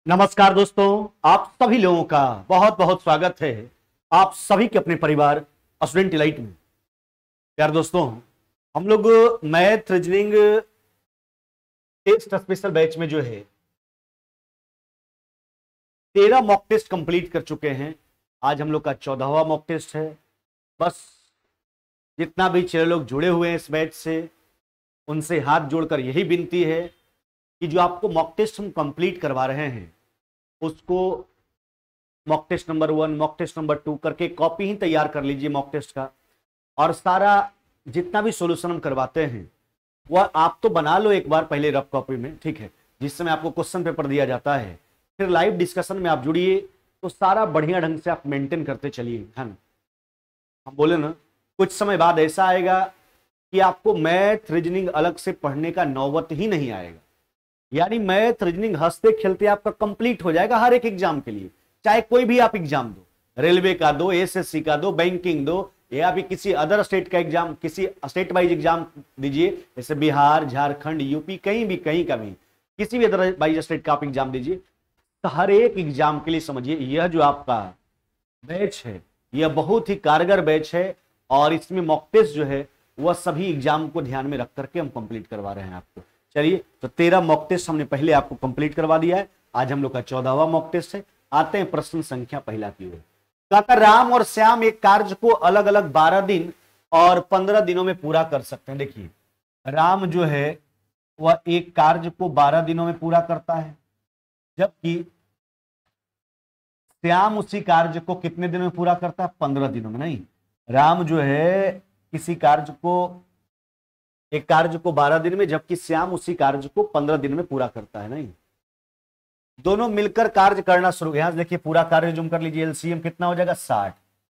नमस्कार दोस्तों, आप सभी लोगों का बहुत बहुत स्वागत है आप सभी के अपने परिवार स्टूडेंट डिलाइट में। यार दोस्तों, हम लोग math reasoning test special batch में जो है 13 मॉक टेस्ट कंप्लीट कर चुके हैं। आज हम लोग का 14वां मॉक टेस्ट है। बस जितना भी चैनल लोग जुड़े हुए हैं इस बैच से, उनसे हाथ जोड़कर यही विनती है कि जो आपको मॉक टेस्ट हम कंप्लीट करवा रहे हैं उसको mock test number 1, mock test number 2 करके कॉपी ही तैयार कर लीजिए मॉक टेस्ट का। और सारा जितना भी सॉल्यूशन हम करवाते हैं वह आप तो बना लो एक बार पहले रफ कॉपी में, ठीक है। जिस समय आपको क्वेश्चन पेपर दिया जाता है फिर लाइव डिस्कशन में आप जुड़िए तो सारा बढ़िया ढंग से आप मेंटेन करते चलिए, है ना। हम बोले ना, कुछ समय बाद ऐसा आएगा कि आपको मैथ रीजनिंग अलग से पढ़ने का नौबत ही नहीं आएगा। यानी मैथ रीजनिंग हंसते खेलते आपका कंप्लीट हो जाएगा हर एक एग्जाम के लिए। चाहे कोई भी आप एग्जाम दो, रेलवे का दो, एसएससी का दो, बैंकिंग दो, या फिर किसी अदर स्टेट का एग्जाम, किसी स्टेट वाइज एग्जाम दीजिए, जैसे बिहार, झारखंड, यूपी, कहीं का भी किसी भी अदर वाइज स्टेट का आप एग्जाम दीजिए। तो हर एक एग्जाम के लिए समझिए यह जो आपका बैच है यह बहुत ही कारगर बैच है। और इसमें मॉक टेस्ट जो है वह सभी एग्जाम को ध्यान में रख करके हम कंप्लीट करवा रहे हैं आपको। चलिए, तो 13 मॉक टेस्ट हमने पहले आपको कंप्लीट करवा दिया है। आज हम लोग का 14वां मॉक टेस्ट है। आते हैं प्रश्न संख्या पहला की ओर। कहा राम और श्याम एक कार्य को अलग अलग 12 दिन और 15 दिनों में पूरा कर सकते हैं। देखिए, राम जो है वह एक कार्य को 12 दिनों में पूरा करता है, जबकि श्याम उसी कार्य को कितने दिनों में पूरा करता है? 15 दिनों में। नहीं, राम जो है किसी कार्य को, एक कार्य को 12 दिन में, जबकि श्याम उसी कार्य को 15 दिन में पूरा करता है। नहीं, दोनों मिलकर कार्य करना शुरू। यहां देखिए, पूरा कार्य जुम कर लीजिए, एलसीएम कितना हो जाएगा? 60।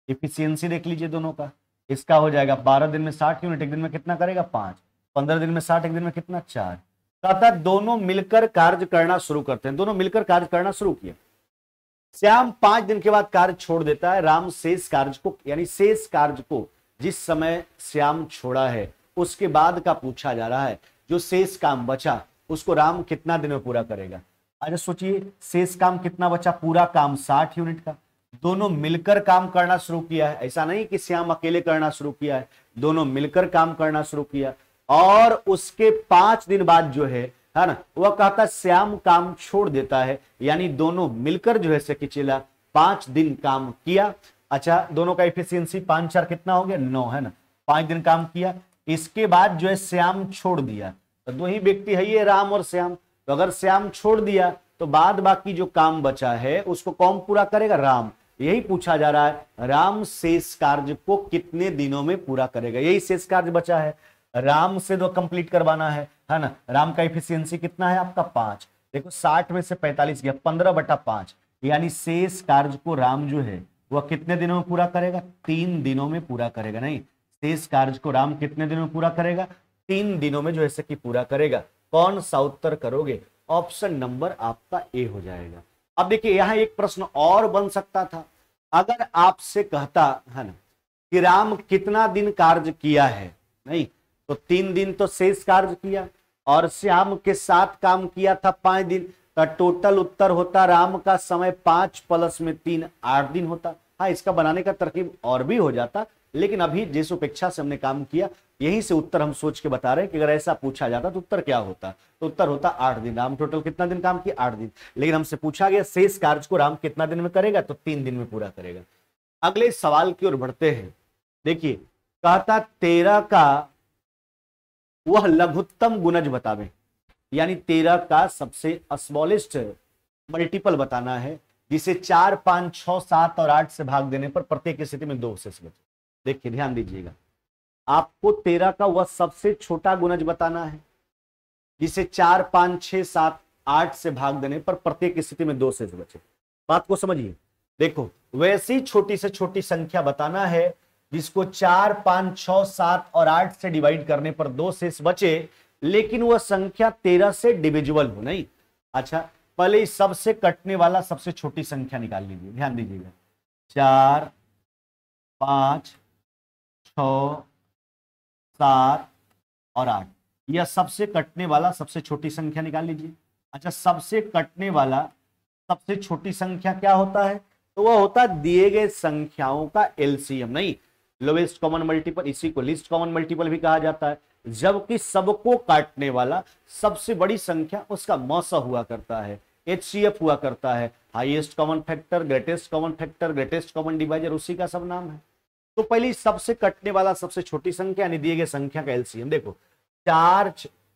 इफिशियंसी देख लीजिए दोनों का, इसका हो जाएगा 12 दिन में 60 यूनिट, एक दिन में कितना करेगा? 5। 15 दिन में 60, एक दिन में कितना? 4। कहता दोनों मिलकर कार्य करना शुरू करते हैं। दोनों मिलकर कार्य करना शुरू किया। श्याम 5 दिन के बाद कार्य छोड़ देता है। राम शेष कार्य को, यानी शेष कार्य को जिस समय श्याम छोड़ा है उसके बाद का पूछा जा रहा है। जो शेष काम बचा उसको राम कितना दिन में पूरा करेगा? अच्छा सोचिए, शेष काम कितना बचा? पूरा काम 60 यूनिट का। दोनों मिलकर काम करना शुरू किया है, ऐसा नहीं कि श्याम अकेले करना शुरू किया है, दोनों मिलकर काम करना शुरू किया। और उसके 5 दिन बाद जो है ना, वह कहता श्याम काम छोड़ देता है। यानी दोनों मिलकर जो है से कि चला 5 दिन काम किया। अच्छा, दोनों का एफिशिएंसी 5 4 कितना हो गया? 9, है ना। 5 दिन काम किया, इसके बाद जो है श्याम छोड़ दिया। तो दो ही व्यक्ति है ये, राम और श्याम। तो अगर श्याम छोड़ दिया तो बाद बाकी जो काम बचा है उसको कौन पूरा करेगा? राम। यही पूछा जा रहा है, राम शेष कार्य को कितने दिनों में पूरा करेगा? यही शेष कार्य बचा है, राम से दो कंप्लीट करवाना है ना। राम का एफिशिएंसी कितना है आपका? 5। देखो 60 में से 45 गया, 15/5। यानी शेष कार्य को राम जो है वह कितने दिनों में पूरा करेगा? 3 दिनों में पूरा करेगा। नहीं, शेष कार्य को राम कितने दिनों में पूरा करेगा? 3 दिनों में जो है कि पूरा करेगा। कौन सा उत्तर करोगे? ऑप्शन नंबर आपका ए हो जाएगा। अब देखिए, यहां एक प्रश्न और बन सकता था। अगर आपसे कहता है ना कि राम कितना दिन कार्य किया है, नहीं तो 3 दिन तो शेष कार्य किया और श्याम के साथ काम किया था 5 दिन, तो टोटल उत्तर होता राम का समय 5 + 3 8 दिन होता। हाँ, इसका बनाने का तरकीब और भी हो जाता, लेकिन अभी जिस उपेक्षा से हमने काम किया यहीं से उत्तर हम सोच के बता रहे हैं कि अगर ऐसा पूछा जाता तो उत्तर क्या होता? तो उत्तर होता 8 दिन। राम टोटल कितना दिन काम किया? 8 दिन। लेकिन हमसे पूछा गया शेष कार्य को राम कितना दिन में करेगा? तो 3 दिन में पूरा करेगा। अगले सवाल की ओर बढ़ते हैं। देखिए, कहता 13 का वह लघुत्तम गुणज बतावे। यानी 13 का सबसे स्मॉलेस्ट मल्टीपल बताना है, जिसे 4 5 6 7 और 8 से भाग देने पर प्रत्येक स्थिति में 2 शेष बचे। देखिए, ध्यान दीजिएगा, आपको 13 का वह सबसे छोटा गुणज बताना है जिसे 4 5 6 7 8 से भाग देने पर प्रत्येक स्थिति में 2 शेष बचे। बात को समझिए। देखो, वैसी छोटी से छोटी संख्या बताना है जिसको 4 5 6 7 और 8 से डिवाइड करने पर 2 शेष बचे, लेकिन वह संख्या 13 से डिविजिबल हो। नहीं, अच्छा पहले इस सबसे कटने वाला सबसे छोटी संख्या निकाल लीजिए। ध्यान दीजिएगा, 4 5 6 7 और 8, यह सबसे कटने वाला सबसे छोटी संख्या निकाल लीजिए। अच्छा, सबसे कटने वाला सबसे छोटी संख्या क्या होता है? तो वह होता है दिए गए संख्याओं का एलसीएम, नहीं लोवेस्ट कॉमन मल्टीपल, इसी को लीस्ट कॉमन मल्टीपल भी कहा जाता है। जबकि सबको काटने वाला सबसे बड़ी संख्या उसका मौसा हुआ करता है, एचसीएफ हुआ करता है, highest common factor, greatest common factor, greatest common divisor, उसी का सब नाम है। तो पहले सबसे कटने वाला सबसे छोटी संख्या यानी दिए गए संख्या का एलसीएम। देखो चार,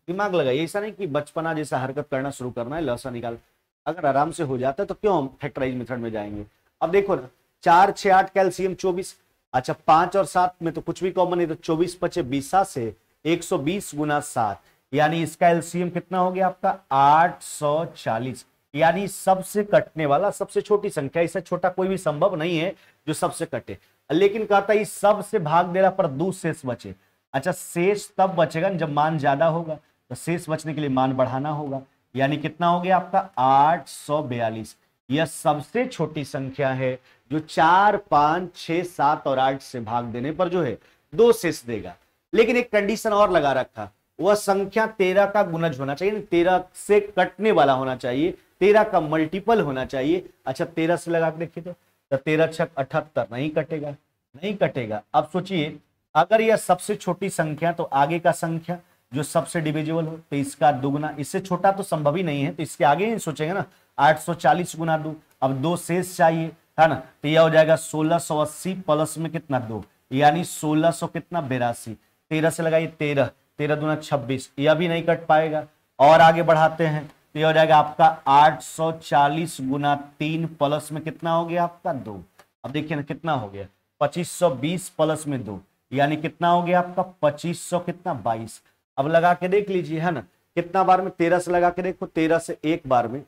दिमाग लगाइए, ऐसा नहीं कि बचपना जैसा हरकत करना शुरू करना है, लसा निकाल, अगर आराम से हो जाता है तो क्यों हम फैक्टराइज मेथड में जाएंगे। अब देखो ना 4 6 8 का एलसीएम 24, अच्छा 5 और 7 में तो कुछ भी कॉमन नहीं, तो 24 पचे 20 से 120 गुना 7, यानी इसका एलसीएम कितना हो गया आपका 840। यानी सबसे कटने वाला सबसे छोटी संख्या, इससे छोटा कोई भी संभव नहीं है जो सबसे कटे। लेकिन कहता है सबसे भाग देना पर 2 शेष बचे। अच्छा शेष तब बचेगा जब मान ज्यादा होगा, तो शेष बचने के लिए मान बढ़ाना होगा, यानी कितना हो गया आपका 842। यह सबसे छोटी संख्या है जो 4 5 6 7 और 8 से भाग देने पर जो है 2 शेष देगा। लेकिन एक कंडीशन और लगा रखा, वह संख्या 13 का गुणज होना चाहिए, 13 से कटने वाला होना चाहिए, 13 का मल्टीपल होना चाहिए। अच्छा 13 से लगा के देखिए तो 13 छक 78, नहीं कटेगा, नहीं कटेगा। अब सोचिए अगर यह सबसे छोटी संख्या तो आगे का संख्या जो सबसे डिविजिबल हो तो इसका दुगुना, इससे छोटा तो संभव ही नहीं है, तो इसके आगे ही सोचेंगे ना 840 गुना 2। अब 2 शेष चाहिए है ना, तो यह हो जाएगा 1680 प्लस में कितना 2, यानी 1600 कितना 82। 13 से लगाइए 13, 13 दूना 26, यह भी नहीं कट पाएगा। और आगे बढ़ाते हैं तो यह हो जाएगा आपका 840 गुना 3 प्लस में कितना हो गया आपका 2। अब देखिए ना कितना हो गया 2520 प्लस में 2, यानी कितना हो गया आपका 2500 कितना 22। अब लगा के देख लीजिए है ना, कितना बार में 13 से लगा के देखो, 13 से एक बार में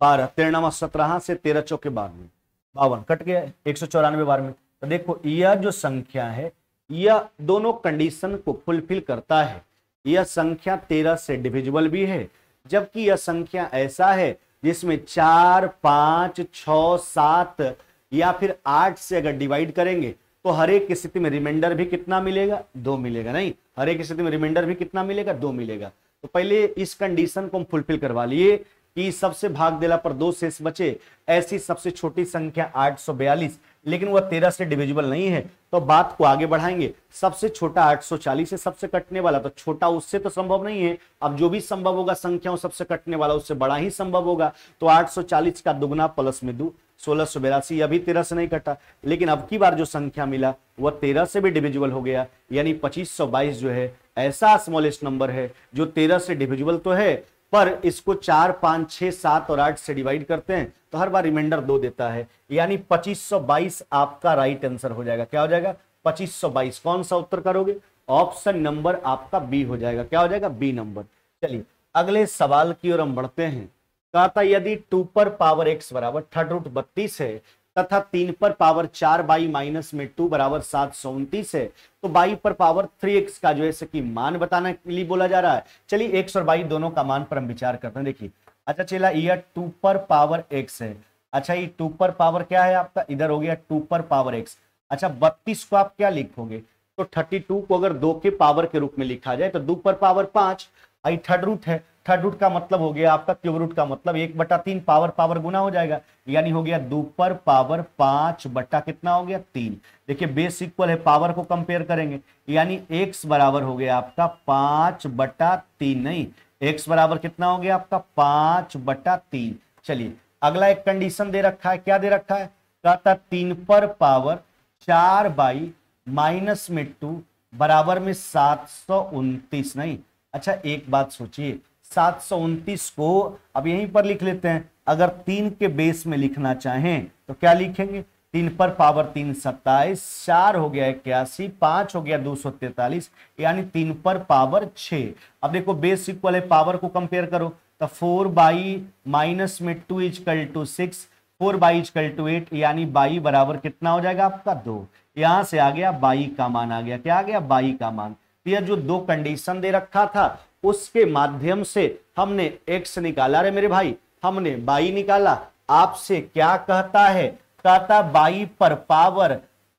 12, 13 17 से 13 चौके 52, 52 कट गया 194 बार में। तो देखो यह जो संख्या है यह दोनों कंडीशन को फुलफिल करता है। यह संख्या 13 से डिविजिबल भी है, जबकि यह संख्या ऐसा है जिसमें 4 5 6 7 या फिर 8 से अगर डिवाइड करेंगे तो हर एक स्थिति में रिमाइंडर भी कितना मिलेगा 2 मिलेगा, नहीं हर एक स्थिति में रिमाइंडर भी कितना मिलेगा 2 मिलेगा। तो पहले इस कंडीशन को हम फुलफिल करवा लिए कि सबसे भाग देला पर 2 शेष बचे। ऐसी सबसे छोटी संख्या 842, लेकिन वह 13 से डिविजिबल नहीं है, तो बात को आगे बढ़ाएंगे। सबसे छोटा 840 है सबसे कटने वाला, तो छोटा उससे तो संभव नहीं है। अब जो भी संभव होगा संख्याओं सबसे कटने वाला उससे बड़ा ही संभव होगा। तो 840 का दुगना प्लस में 2, 1682, अभी 13 से नहीं कटा। लेकिन अब की बार जो संख्या मिला वह 13 से भी डिविजिबल हो गया, यानी 2522 जो है ऐसा स्मॉलेस्ट नंबर है जो 13 से डिविजिबल तो है, पर इसको 4 5 6 7 और 8 से डिवाइड करते हैं तो हर बार रिमाइंडर 2 देता है, यानी 2522 आपका राइट आंसर हो जाएगा। क्या हो जाएगा 2522। कौन सा उत्तर करोगे? ऑप्शन नंबर आपका बी हो जाएगा। क्या हो जाएगा? B number. चलिए अगले सवाल की ओर हम बढ़ते हैं। कहा था यदि 2 पर पावर x बराबर थर्ड रूट 32 है तथा 3 पर पावर 4 बाई माइनस में 2 बराबर 729 है, तो बाई पर पावर 3x का जो है कि मान बताने के लिए बोला जा रहा है। चलिए x और बाई दोनों का मान पर हम विचार करते हैं। देखिए अच्छा चला यह 2 पर पावर x है। अच्छा ये 2 पर पावर क्या है आपका, इधर हो गया 2 पर पावर x। अच्छा 32 को आप क्या लिखोगे, तो 32 को अगर 2 के पावर के रूप में लिखा जाए तो 2 पर पावर 5, आई थर्ड रूट है। थर्ड रूट का मतलब हो गया आपका क्यूब रूट का मतलब 1/3, पावर पावर गुना हो जाएगा, यानी हो गया 2 पर पावर 5 बटा कितना हो गया 3। देखिए बेस इक्वल है, पावर को कंपेयर करेंगे, यानी x बराबर हो गया आपका 5/3, नहीं x बराबर कितना हो गया आपका 5/3। चलिए अगला एक कंडीशन दे रखा है, क्या दे रखा है, कहता 3 पर पावर 4 बाई माइनस में 2 बराबर में 729, नहीं। अच्छा एक बात सोचिए 729 को अब यहीं पर लिख लेते हैं। अगर 3 के बेस में लिखना चाहें तो क्या लिखेंगे, 3 पर पावर 3 27, 4 हो गया 81, 5 हो गया 243, यानी 3 पर पावर 6। अब देखो बेस इक्वल है, पावर को कंपेयर करो तो 4 बाई माइनस में 2 equal to 6, 4 y equal to 8, यानी बाई बराबर कितना हो जाएगा आपका 2। यहां से आ गया बाई का मान, आ गया क्या आ गया बाई का मान। यह जो 2 कंडीशन दे रखा था उसके माध्यम से हमने x निकाला। रे मेरे भाई हमने बाई निकाला। आपसे क्या कहता है, कहता बाई पर पावर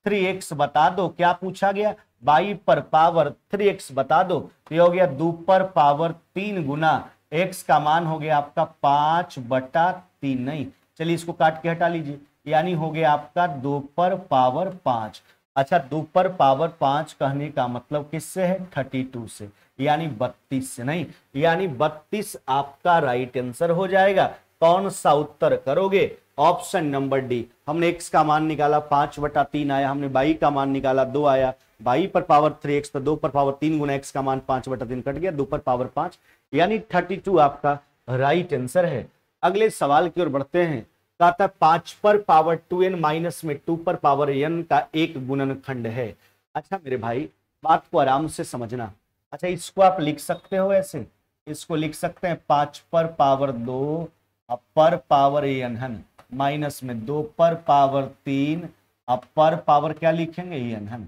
3x बता दो। क्या पूछा गया, बाई पर पावर 3x बता दो। तो ये हो गया 2 पर पावर 3 गुना x का मान हो गया आपका 5/3, नहीं चलिए इसको काट के हटा लीजिए, यानी हो गया आपका 2 पर पावर 5। अच्छा 2 पर पावर 5 कहने का मतलब किससे है, 32 से, यानी 32 से, नहीं यानी 32 आपका राइट आंसर हो जाएगा। कौन सा उत्तर करोगे, ऑप्शन नंबर डी। हमने x का मान निकाला 5/3 आया, हमने y का मान निकाला 2 आया, y पर पावर 3x, तो 2 पर पावर 3 गुना x का मान 5/3 कट गया, 2 पर पावर 5, यानी 32 आपका राइट आंसर है। अगले सवाल की ओर बढ़ते हैं। कहता है 5 पर पावर 2n माइनस में 2 पर पावर n का एक गुणनखंड है। अच्छा मेरे भाई बात को आराम से समझना। अच्छा इसको आप लिख सकते हो ऐसे, इसको लिख सकते हैं 5 पर पावर 2 पर पावर n है माइनस में 2 पर पावर 3 अब पर पावर क्या लिखेंगे n है।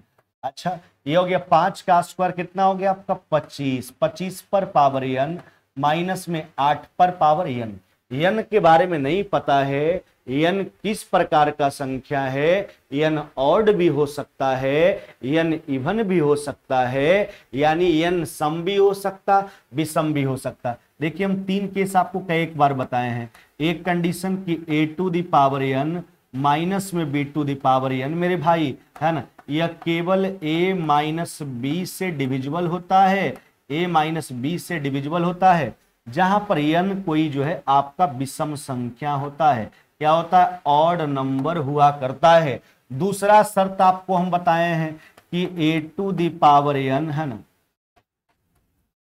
अच्छा ये हो गया 5 का स्क्वायर कितना हो गया आपका 25, 25 पर पावर n माइनस में 8 पर पावर n। n के बारे में नहीं पता है, n किस प्रकार का संख्या है, n ऑड भी हो सकता है, n इवन भी हो सकता है, यानी n सम भी हो सकता, विषम भी हो सकता। देखिए हम 3 केस आपको कई एक बार बताए हैं। एक कंडीशन की a to the power n minus में b to the power n मेरे भाई है ना, यह केवल a माइनस बी से डिविजिबल होता है, a माइनस बी से डिविजिबल होता है, जहां पर n कोई जो है आपका विषम संख्या होता है, क्या होता है, ऑड नंबर हुआ करता है। दूसरा शर्त आपको हम बताए हैं कि a to the power n है ना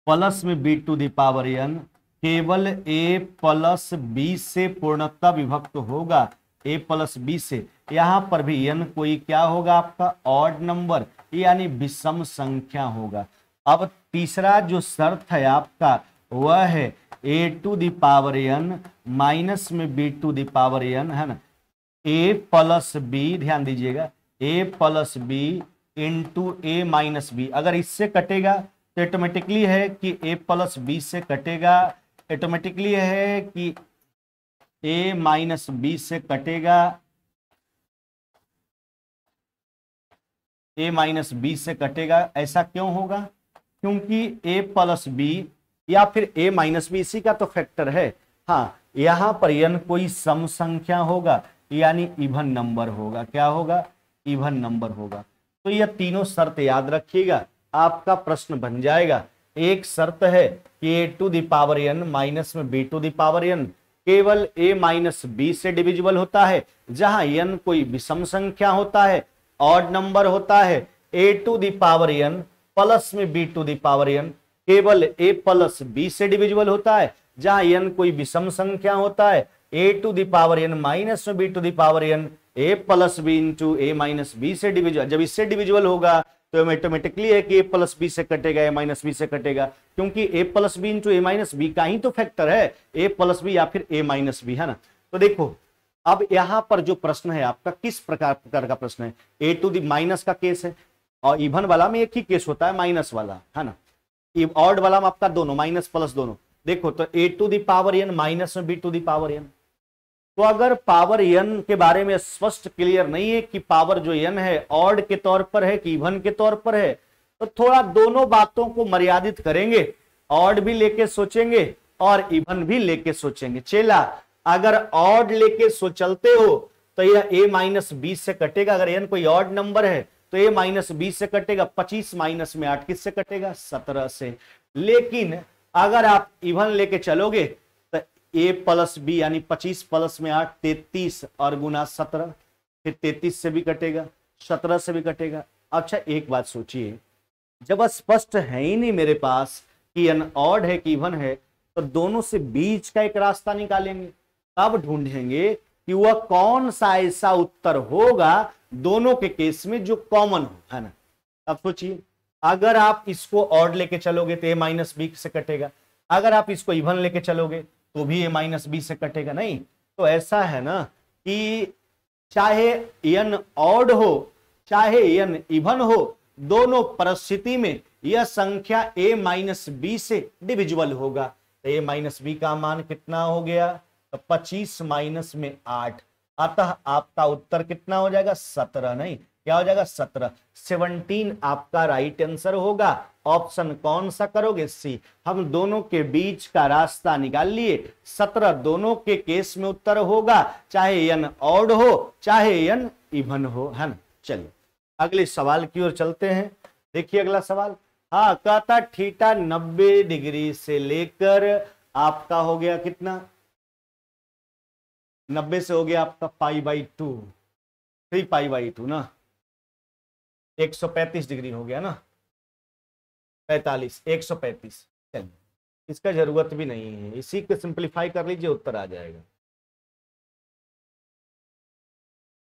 प्लस में b to the power n केवल a प्लस b से पूर्णतः विभक्त होगा, a प्लस b से। यहां पर भी n कोई क्या होगा आपका ऑड नंबर, यानी विषम संख्या होगा। अब तीसरा जो शर्त है आपका वह है a to the power n minus में b to the power n है ना, a प्लस b, ध्यान दीजिएगा a plus b into a minus b। अगर इससे कटेगा तो ऑटोमेटिकली है कि a प्लस b से कटेगा, ऑटोमेटिकली है कि a माइनस b से कटेगा, a माइनस b से कटेगा। ऐसा क्यों होगा, क्योंकि a प्लस b या फिर a माइनस b इसी का तो फैक्टर है। हाँ यहां पर n कोई सम संख्या होगा, यानी इवन नंबर होगा, क्या होगा, इवन नंबर होगा। तो यह तीनों शर्त याद रखिएगा, आपका प्रश्न बन जाएगा। एक शर्त है कि a to the power n minus में b to the power n केवल a माइनस b से डिविजिबल होता है, जहां n कोई विषम संख्या होता है, ऑड नंबर होता है। a to the power n plus में b to the power n केवल a प्लस b से डिविजिबल होता है, जहां n कोई विषम संख्या होता है। a to the power n minus में b to the power n a plus b into a minus b से डिविजिबल, जब इससे डिविजिबल होगा तो ऑटोमेटिकली है कि a प्लस b से कटेगा, a माइनस b से कटेगा, क्योंकि a plus b into a minus b का ही तो फैक्टर है, a प्लस b या फिर a माइनस b, है ना। तो देखो अब यहां पर जो प्रश्न है आपका किस प्रकार का प्रश्न है, a टू द माइनस का केस है, और इवन वाला में एक ही केस होता है माइनस वाला, है ना, ऑड वाला में आपका दोनों माइनस प्लस दोनों। देखो तो a to the power n minus में b to the power n, तो अगर पावर n के बारे में स्पष्ट क्लियर नहीं है कि पावर जो n है ऑड के तौर पर है कि इवन के तौर पर है, तो थोड़ा दोनों बातों को मर्यादित करेंगे, ऑड भी लेके सोचेंगे और इवन भी लेके सोचेंगे। चेला अगर ऑड लेके चलते हो तो यह a माइनस b से कटेगा, अगर n कोई ऑड नंबर है तो a माइनस b से कटेगा, 25 माइनस में 8 किससे कटेगा, 17 से। लेकिन अगर आप इवन लेके चलोगे तो a प्लस b यानी 25 प्लस में 8 33 और गुना 17, फिर 33 से भी कटेगा, 17 से भी कटेगा। अच्छा एक बात सोचिए, जब स्पष्ट है ही नहीं मेरे पास कि n ऑड है कि इवन है, तो दोनों से बीच का एक रास्ता निकालेंगे, तब ढूंढेंगे कि वह कौन सा ऐसा उत्तर होगा दोनों के केस में जो कॉमन हो, है ना। अब सोचिए अगर आप इसको ऑड लेके चलोगे तो a माइनस बी से कटेगा, अगर आप इसको इवन लेके चलोगे तो भी a माइनस बी से कटेगा। नहीं तो ऐसा है ना कि चाहे n ऑड हो चाहे n इवन हो, दोनों परिस्थिति में यह संख्या a माइनस बी से डिविजिबल होगा। तो a माइनस बी का मान कितना हो गया, तो 25 माइनस में 8, अतः आपका उत्तर कितना हो जाएगा, 17। नहीं क्या हो जाएगा 17। 17 आपका राइट आंसर होगा। ऑप्शन कौन सा करोगे? सी। हम दोनों के बीच का रास्ता निकाल लिए। 17 दोनों के केस में उत्तर होगा, चाहे n ऑड हो चाहे n इवन हो, है ना। चलिए अगले सवाल की ओर चलते हैं। देखिए अगला सवाल, हाँ कहता थीटा 90 डिग्री से लेकर आपका हो गया कितना, 90 से हो गया आपका π/2, 3π/2 ना, 135 डिग्री हो गया ना, 45, 135। चलिए इसका जरूरत भी नहीं है, इसी को सिंपलीफाई कर लीजिए, उत्तर आ जाएगा।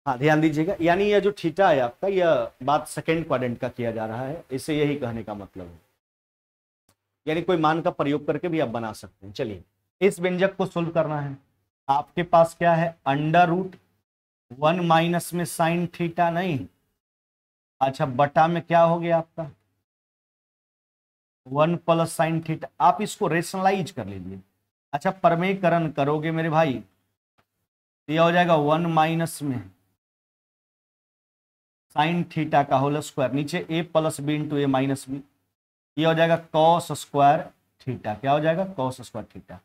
हाँ ध्यान दीजिएगा, यानी यह जो थीटा है आपका, यह बात सेकेंड क्वाड्रेंट का किया जा रहा है, इससे यही कहने का मतलब है, यानी कोई मान का प्रयोग करके भी आप बना सकते हैं। चलिए इस व्यंजक को सोल्व करना है। आपके पास क्या है, √1 माइनस में साइन थीटा, नहीं, अच्छा बटा में क्या हो गया आपका 1 प्लस साइन थीटा। आप इसको रेशनलाइज कर लीजिए। अच्छा परमेयकरण करोगे मेरे भाई, यह हो जाएगा 1 माइनस में साइन थीटा का होल स्क्वायर, नीचे a plus b into a minus b, ये हो जाएगा कॉस स्क्वायर थीटा। क्या हो जाएगा, कॉस स्क्वायर थीटा।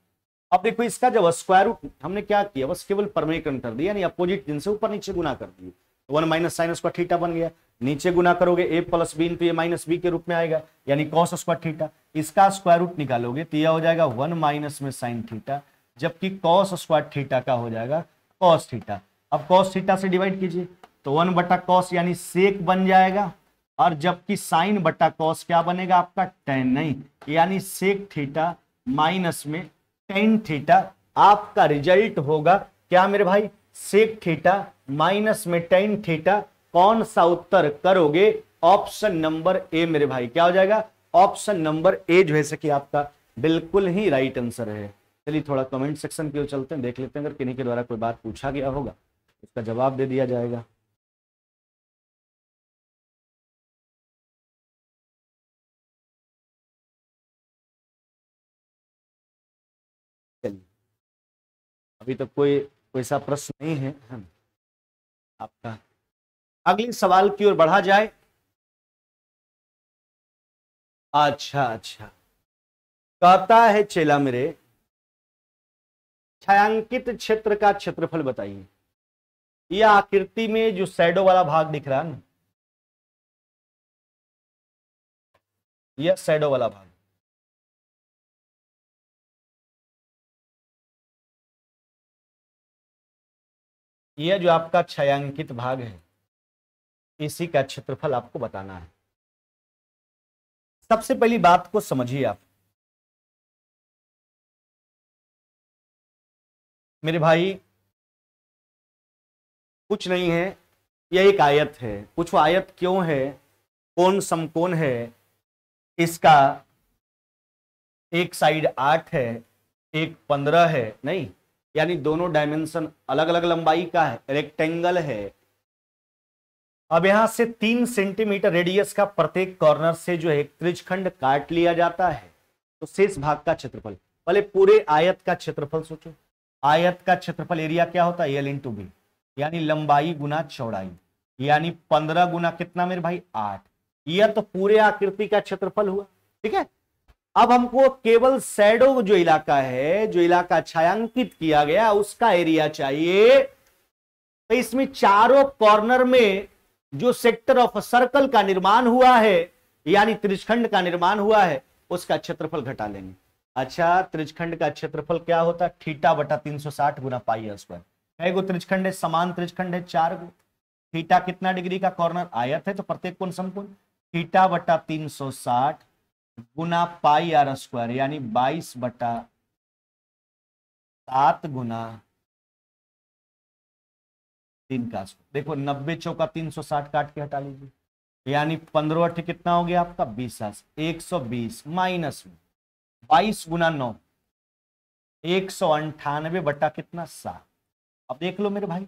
अब देखो इसका जब स्क्वायर रूट हमने क्या किया, बस केवल परमेयकरण कर दिया, यानी अपोजिट जिनसे ऊपर नीचे गुना कर दिए, 1 माइनस साइन स्क्वायर थीटा बन गया। नीचे गुना करोगे a plus b into a minus b के रूप में आएगा, यानी कॉस स्क्वायर थीटा। इसका स्क्वायर रूट निकालोगे तो यह हो जाएगा 1 माइनस में साइन थीटा, जबकि कॉस स्क्वायर थीटा का हो जाएगा कॉस थीटा। अब कॉस थीटा से डिवाइड कीजिए तो 1 बटा कॉस यानी सेक बन जाएगा, और जबकि साइन बटा कॉस क्या बनेगा आपका टेन, नहीं, यानी सेक थीटा माइनस में टेन थीटा। आपका रिजल्ट होगा क्या मेरे भाई, सेक थीटा माइनस में टेन थीटा। कौन सा उत्तर करोगे, ऑप्शन नंबर ए मेरे भाई। क्या हो जाएगा, ऑप्शन नंबर ए जो है कि आपका बिल्कुल ही राइट आंसर है। चलिए थोड़ा कमेंट सेक्शन की ओर चलते हैं, देख लेते हैं अगर किन्हीं के द्वारा कोई बात पूछा गया होगा इसका जवाब दे दिया जाएगा। चलिए अभी तो कोई सा प्रश्न नहीं है आपका। अगले सवाल की ओर बढ़ा जाए। अच्छा कहता है चेला मेरे, छायांकित क्षेत्र का क्षेत्रफल बताइए। यह आकृति में जो शैडो वाला भाग दिख रहा है ना, यह शैडो वाला भाग, यह जो आपका छायांकित भाग है, इसी का क्षेत्रफल आपको बताना है। सबसे पहली बात को समझिए आप मेरे भाई, कुछ नहीं है, यह एक आयत है। कुछ आयत क्यों है, कोण समकोण है, इसका एक साइड 8 है, एक 15 है, नहीं, यानी दोनों डायमेंशन अलग अलग लंबाई का है, रेक्टेंगल है। अब यहां से 3 सेंटीमीटर रेडियस का प्रत्येक कॉर्नर से जो है एक त्रिज्यखंड काट लिया जाता है, तो शेष भाग का क्षेत्रफल, पहले पूरे आयत का क्षेत्रफल सोचो। आयत का क्षेत्रफल एरिया क्या होता है, L × B, यानी लंबाई गुना चौड़ाई, यानी 15 गुना कितना मेरे भाई 8। यह तो पूरे आकृति का क्षेत्रफल हुआ, ठीक है। अब हमको केवल शैडो जो इलाका है, जो इलाका छायांकित किया गया, उसका एरिया चाहिए। तो इसमें चारों कॉर्नर में जो सेक्टर ऑफ सर्कल का निर्माण हुआ है, यानी त्रिज्यखंड का निर्माण हुआ है, उसका क्षेत्रफल घटा लेंगे। अच्छा त्रिज्यखंड का क्षेत्रफल क्या होता है, थीटा बटा 360 गुना पाई स्क्वायर। कई गो त्रिज्यखंड है, समान त्रिज्यखंड है 4 गो। थीटा कितना डिग्री का कॉर्नर, आयत है तो प्रत्येक कोण समकोण, थीटा बटा 360 गुना पाई आर स्क्वायर, यानी 22 बटा 7 गुना 3 का स्क्वायर। देखो 90 चौका 360 काट के हटा लीजिए, यानी 15 8 कितना हो गया आपका 20, 120 माइनस में 22 गुना 9, 198 बटा कितना 7। अब देख लो मेरे भाई,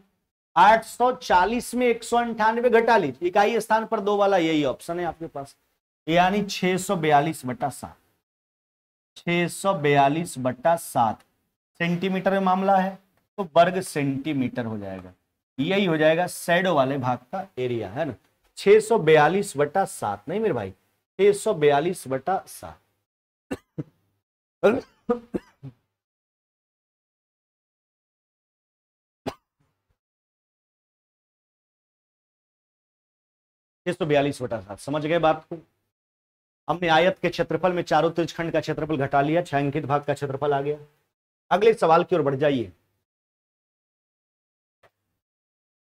840 में 198 घटा लीजिए, इकाई स्थान पर 2 वाला यही ऑप्शन है आपके पास, यानी 642 बटा 7, 642 बटा 7 सेंटीमीटर में मामला है तो वर्ग सेंटीमीटर हो जाएगा। यही हो जाएगा शैडो वाले भाग का एरिया, है ना। 642/7 नहीं मेरे भाई, 642/7। 642/7 समझ गए बात को। हमने आयत के क्षेत्रफल में चारों त्रिज्यखंड का क्षेत्रफल घटा लिया, छायांकित भाग का क्षेत्रफल आ गया। अगले सवाल की ओर बढ़ जाइए।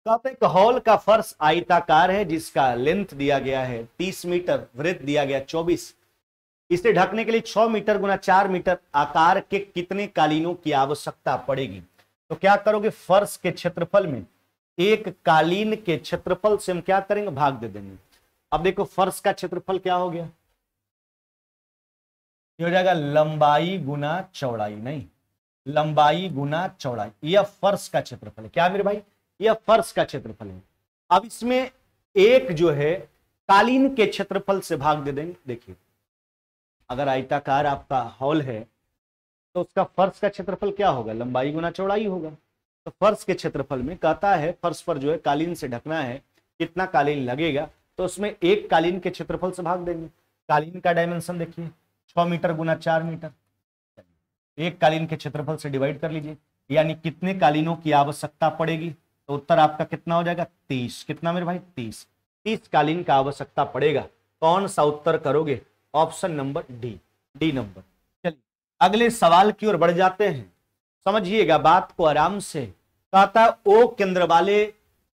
कहते हैं हॉल का फर्श आयताकार है जिसका लेंथ दिया गया है 30 मीटर, वृत्त दिया गया 24। इसे ढकने के लिए 6 मीटर गुना 4 मीटर आकार के कितने कालीनों की आवश्यकता पड़ेगी? तो क्या करोगे, फर्श के क्षेत्रफल में एक कालीन के क्षेत्रफल से हम क्या करेंगे, भाग दे देंगे। अब देखो फर्श का क्षेत्रफल क्या हो गया, ये हो जाएगा लंबाई गुना चौड़ाई, नहीं लंबाई गुना चौड़ाई, यह फर्श का क्षेत्रफल है। क्या मेरे भाई, यह फर्श का क्षेत्रफल है। अब इसमें एक जो है कालीन के क्षेत्रफल से भाग दे देंगे। देखिए अगर आयताकार आपका हॉल है तो उसका फर्श का क्षेत्रफल क्या होगा, लंबाई गुना चौड़ाई होगा। तो फर्श के क्षेत्रफल में कहता है फर्श पर जो है कालीन से ढकना है, कितना कालीन लगेगा, तो उसमें एक कालीन के क्षेत्रफल से भाग देंगे। कालीन का डायमेंशन देखिए 6 मीटर गुना 4 मीटर, एक कालीन के क्षेत्रफल से डिवाइड कर लीजिए, यानी कितने कालीनों की आवश्यकता पड़ेगी। तो उत्तर आपका कितना हो जाएगा, 30। कितना मेरे भाई, 30 कालीन का आवश्यकता पड़ेगा। कौन सा उत्तर करोगे, ऑप्शन नंबर डी नंबर। चलिए अगले सवाल की ओर बढ़ जाते हैं, समझिएगा बात को आराम से। कहता है ओ केंद्र वाले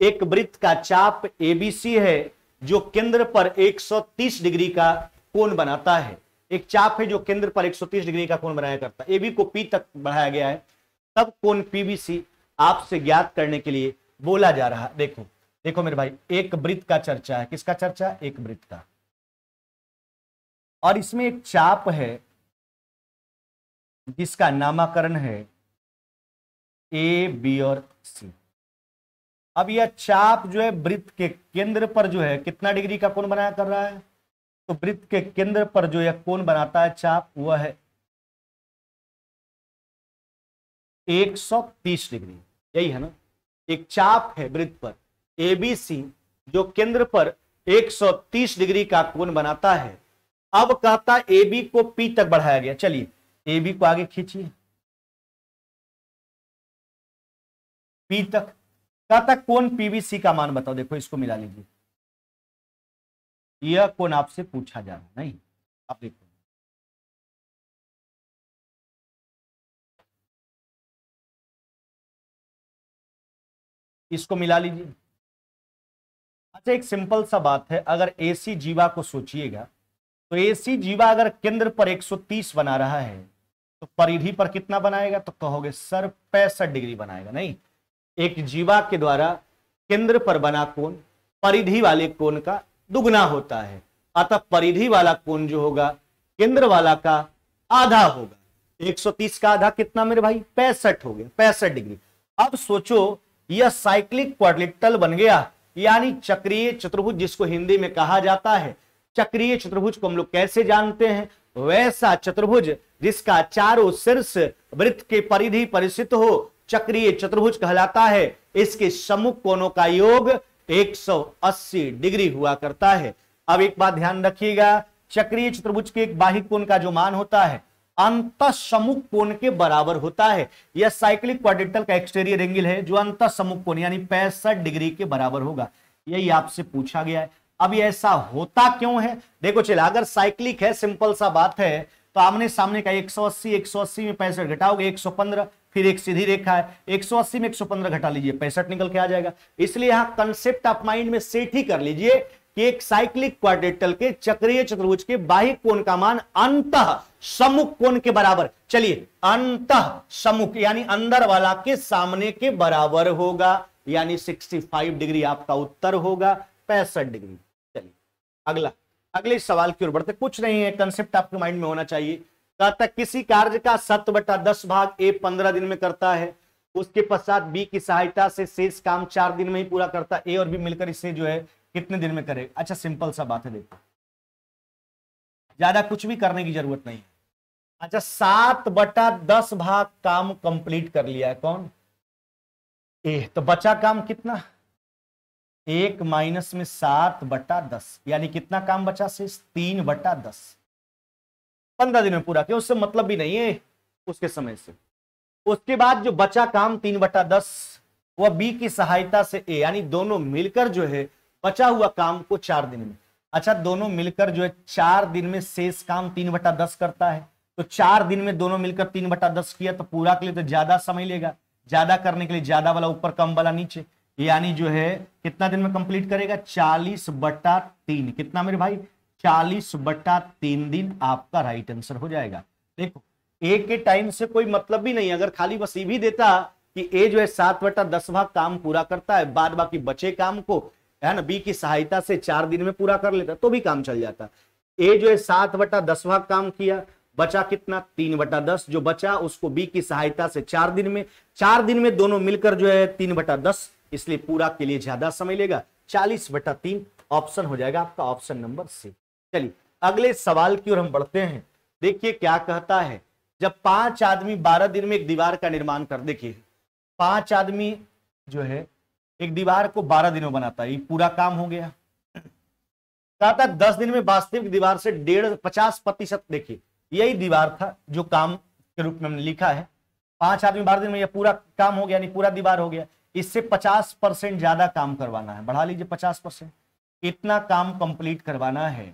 एक वृत्त का चाप एबीसी है जो केंद्र पर 130 डिग्री का कोण बनाता है। एक चाप है जो केंद्र पर 130 डिग्री का कोण बनाया करता है, एबी को पी तक बढ़ाया गया है, तब कोण पीबीसी आपसे ज्ञात करने के लिए बोला जा रहा है। देखो देखो मेरे भाई, एक वृत्त का चर्चा है, किसका चर्चा है, एक वृत्त का, और इसमें एक चाप है जिसका नामकरण है ए बी और सी। अब यह चाप जो है वृत्त के केंद्र पर जो है कितना डिग्री का कोण बनाया कर रहा है, तो वृत्त के केंद्र पर जो यह कोण बनाता है चाप, वह है 130 डिग्री, यही है ना। एक चाप है वृत्त पर एबीसी जो केंद्र पर 130 डिग्री का कोण बनाता है। अब कहता एबी को पी तक बढ़ाया गया, चलिए एबी को आगे खींचिए पी तक। कहता कोण पीबीसी का मान बताओ, देखो इसको मिला लीजिए, यह कोण आपसे पूछा जा रहा है, नहीं आप देखो इसको मिला लीजिए। अच्छा एक सिंपल सा बात है, अगर एसी जीवा को सोचिएगा तो एसी जीवा अगर केंद्र पर 130 बना रहा है तो परिधि पर कितना बनाएगा, तो कहोगे सर 65 डिग्री बनाएगा, नहीं। एक जीवा के द्वारा केंद्र पर बना कोण परिधि वाले कोण का दुगना होता है, अतः परिधि वाला कोण जो होगा केंद्र वाला का आधा होगा। 130 का आधा कितना मेरे भाई, 65 हो गया, 65 डिग्री। अब सोचो यह साइक्लिक क्वाड्रिलेटरल बन गया, यानी चक्रीय चतुर्भुज, जिसको हिंदी में कहा जाता है। चक्रीय चतुर्भुज को हम लोग कैसे जानते हैं, वैसा चतुर्भुज जिसका चारों शीर्ष वृत्त के परिधि पर स्थित हो, चक्रीय चतुर्भुज कहलाता है। इसके सम्मुख कोणों का योग 180 डिग्री हुआ करता है। अब एक बात ध्यान रखिएगा, चक्रीय चतुर्भुज के एक बाह्य कोण का जो मान होता है अंतःसम्मुख कोण के बराबर होता है। यह साइक्लिक क्वाड्रिलेटरल का एक्सटीरियर एंगल है जो अंतःसम्मुख कोण यानी 65 डिग्री के बराबर होगा, यही आपसे पूछा गया है। अब ये ऐसा होता क्यों है, देखो चला, अगर साइक्लिक है सिंपल सा बात है, तो आमने सामने का 180 में 65 घटाओगे 115, फिर एक सीधी रेखा है 180 में 115 घटा लीजिए 65 निकल के आ जाएगा। इसलिए यहां कंसेप्ट ऑफ माइंड में सेट ही कर लीजिए कि एक साइक्लिक क्वाड्रिलेटरल के चक्रीय चतुर्भुज के बाह्य कोण का मान अंतः सम्मुख कोण के बराबर, चलिए अंतः सम्मुख यानी अंदर वाला के सामने के बराबर होगा, यानी 65 डिग्री आपका उत्तर होगा, 65 डिग्री। चलिए अगले सवाल की ओर बढ़ते, कुछ नहीं है, कंसेप्ट आपके माइंड में होना चाहिए। कहता किसी कार्य का 7/10 भाग ए 15 दिन में करता है, उसके पश्चात बी की सहायता से शेष काम 4 दिन में ही पूरा करता है। ए और बी मिलकर इसे जो है कितने दिन में करेगा। अच्छा सिंपल सा बात है, देखो ज्यादा कुछ भी करने की जरूरत नहीं है। अच्छा 7/10 भाग काम कंप्लीट कर लिया है कौन, ए, तो बचा काम कितना, 1 माइनस में 7/10, यानी कितना काम बचा शेष? 3/10। 15 दिन में पूरा किया, उससे मतलब भी नहीं है उसके समय से। उसके बाद जो बचा काम 3/10 वह बी की सहायता से ए, यानी दोनों मिलकर जो है बचा हुआ काम को 4 दिन में, अच्छा दोनों मिलकर जो है 4 दिन में शेष काम 3/10 करता है। तो 4 दिन में दोनों मिलकर 3/10 किया तो पूरा के लिए तो ज्यादा समय लेगा, ज्यादा करने के लिए ज्यादा वाला ऊपर कम वाला नीचे, यानी जो है कितना दिन में कंप्लीट करेगा? 40/3। कितना मेरे भाई? 40/3 दिन आपका राइट आंसर हो जाएगा। देखो ए के टाइम से कोई मतलब भी नहीं, अगर खाली बस ये भी देता कि ए जो है 7/10 काम पूरा करता है, बाद बाकी बचे काम को है ना बी की सहायता से 4 दिन में पूरा कर लेता तो भी काम चल जाता। ए जो है 7/10 काम किया, बचा कितना? 3/10, जो बचा उसको बी की सहायता से 4 दिन में दोनों मिलकर जो है 3/10, इसलिए पूरा के लिए ज्यादा समय लेगा। 40/3 ऑप्शन हो जाएगा आपका ऑप्शन नंबर सी। चलिए अगले सवाल की ओर हम बढ़ते हैं। देखिए क्या कहता है, जब 5 आदमी 12 दिन में एक दीवार का निर्माण कर, देखिए 5 आदमी जो है एक दीवार को 12 दिन में बनाता है, ये पूरा काम हो गया। कहा था 10 दिन में वास्तविक दीवार से 50%, देखिए यही दीवार था जो काम के रूप में हमने लिखा है। 5 आदमी 12 दिन में यह पूरा काम हो गया, यानी पूरा दीवार हो गया। इससे 50% ज्यादा काम करवाना है, बढ़ा लीजिए 50%, इतना काम कंप्लीट करवाना है।